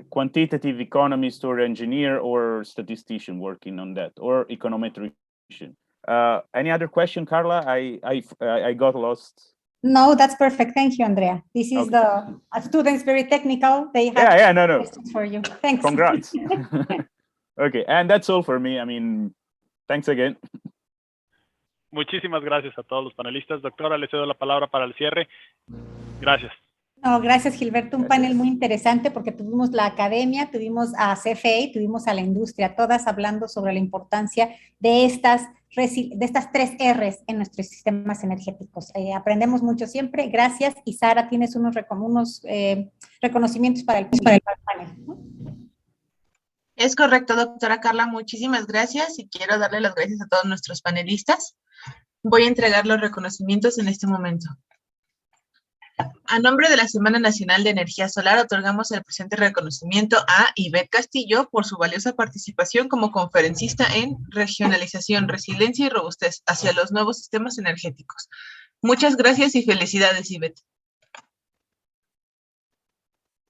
quantitative economist or engineer or statistician working on that, or econometrician. Any other question, Carla? I got lost. No, that's perfect. Thank you, Andrea. This is Okay. the students very technical. They have no. questions for you. Thanks. Congrats. Okay, and that's all for me. I mean, thanks again. Muchísimas gracias a todos los panelistas. Doctora, le cedo la palabra para el cierre. Gracias. No, gracias, Gilberto. Un panel muy interesante porque tuvimos la academia, tuvimos a CFE, tuvimos a la industria, todas hablando sobre la importancia de estas 3 R's en nuestros sistemas energéticos. Aprendemos mucho siempre. Gracias. Y Sara, tienes unos reconocimientos para el panel, ¿no? Es correcto, doctora Carla. Muchísimas gracias y quiero darle las gracias a todos nuestros panelistas. Voy a entregar los reconocimientos en este momento. A nombre de la Semana Nacional de Energía Solar, otorgamos el presente reconocimiento a Ivette Castillo por su valiosa participación como conferencista en regionalización, resiliencia y robustez hacia los nuevos sistemas energéticos. Muchas gracias y felicidades, Ivette.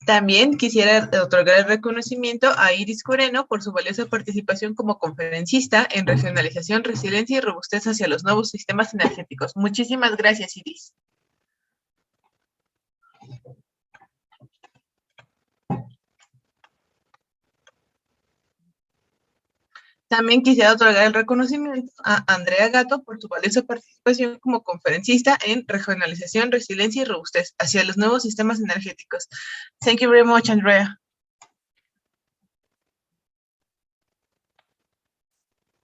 También quisiera otorgar el reconocimiento a Iris Coreno por su valiosa participación como conferencista en regionalización, resiliencia y robustez hacia los nuevos sistemas energéticos. Muchísimas gracias, Iris. También quisiera otorgar el reconocimiento a Andrea Gatto por su valiosa participación como conferencista en regionalización, resiliencia y robustez hacia los nuevos sistemas energéticos. Thank you very much, Andrea.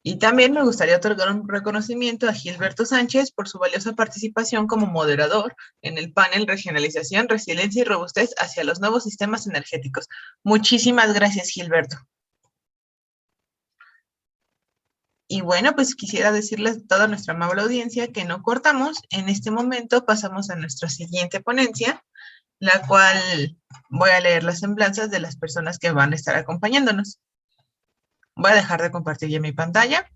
Y también me gustaría otorgar un reconocimiento a Gilberto Sánchez por su valiosa participación como moderador en el panel Regionalización, Resiliencia y Robustez hacia los nuevos sistemas energéticos. Muchísimas gracias, Gilberto. Y bueno, pues quisiera decirles a toda nuestra amable audiencia que no cortamos. En este momento pasamos a nuestra siguiente ponencia, la cual voy a leer las semblanzas de las personas que van a estar acompañándonos. Voy a dejar de compartir ya mi pantalla.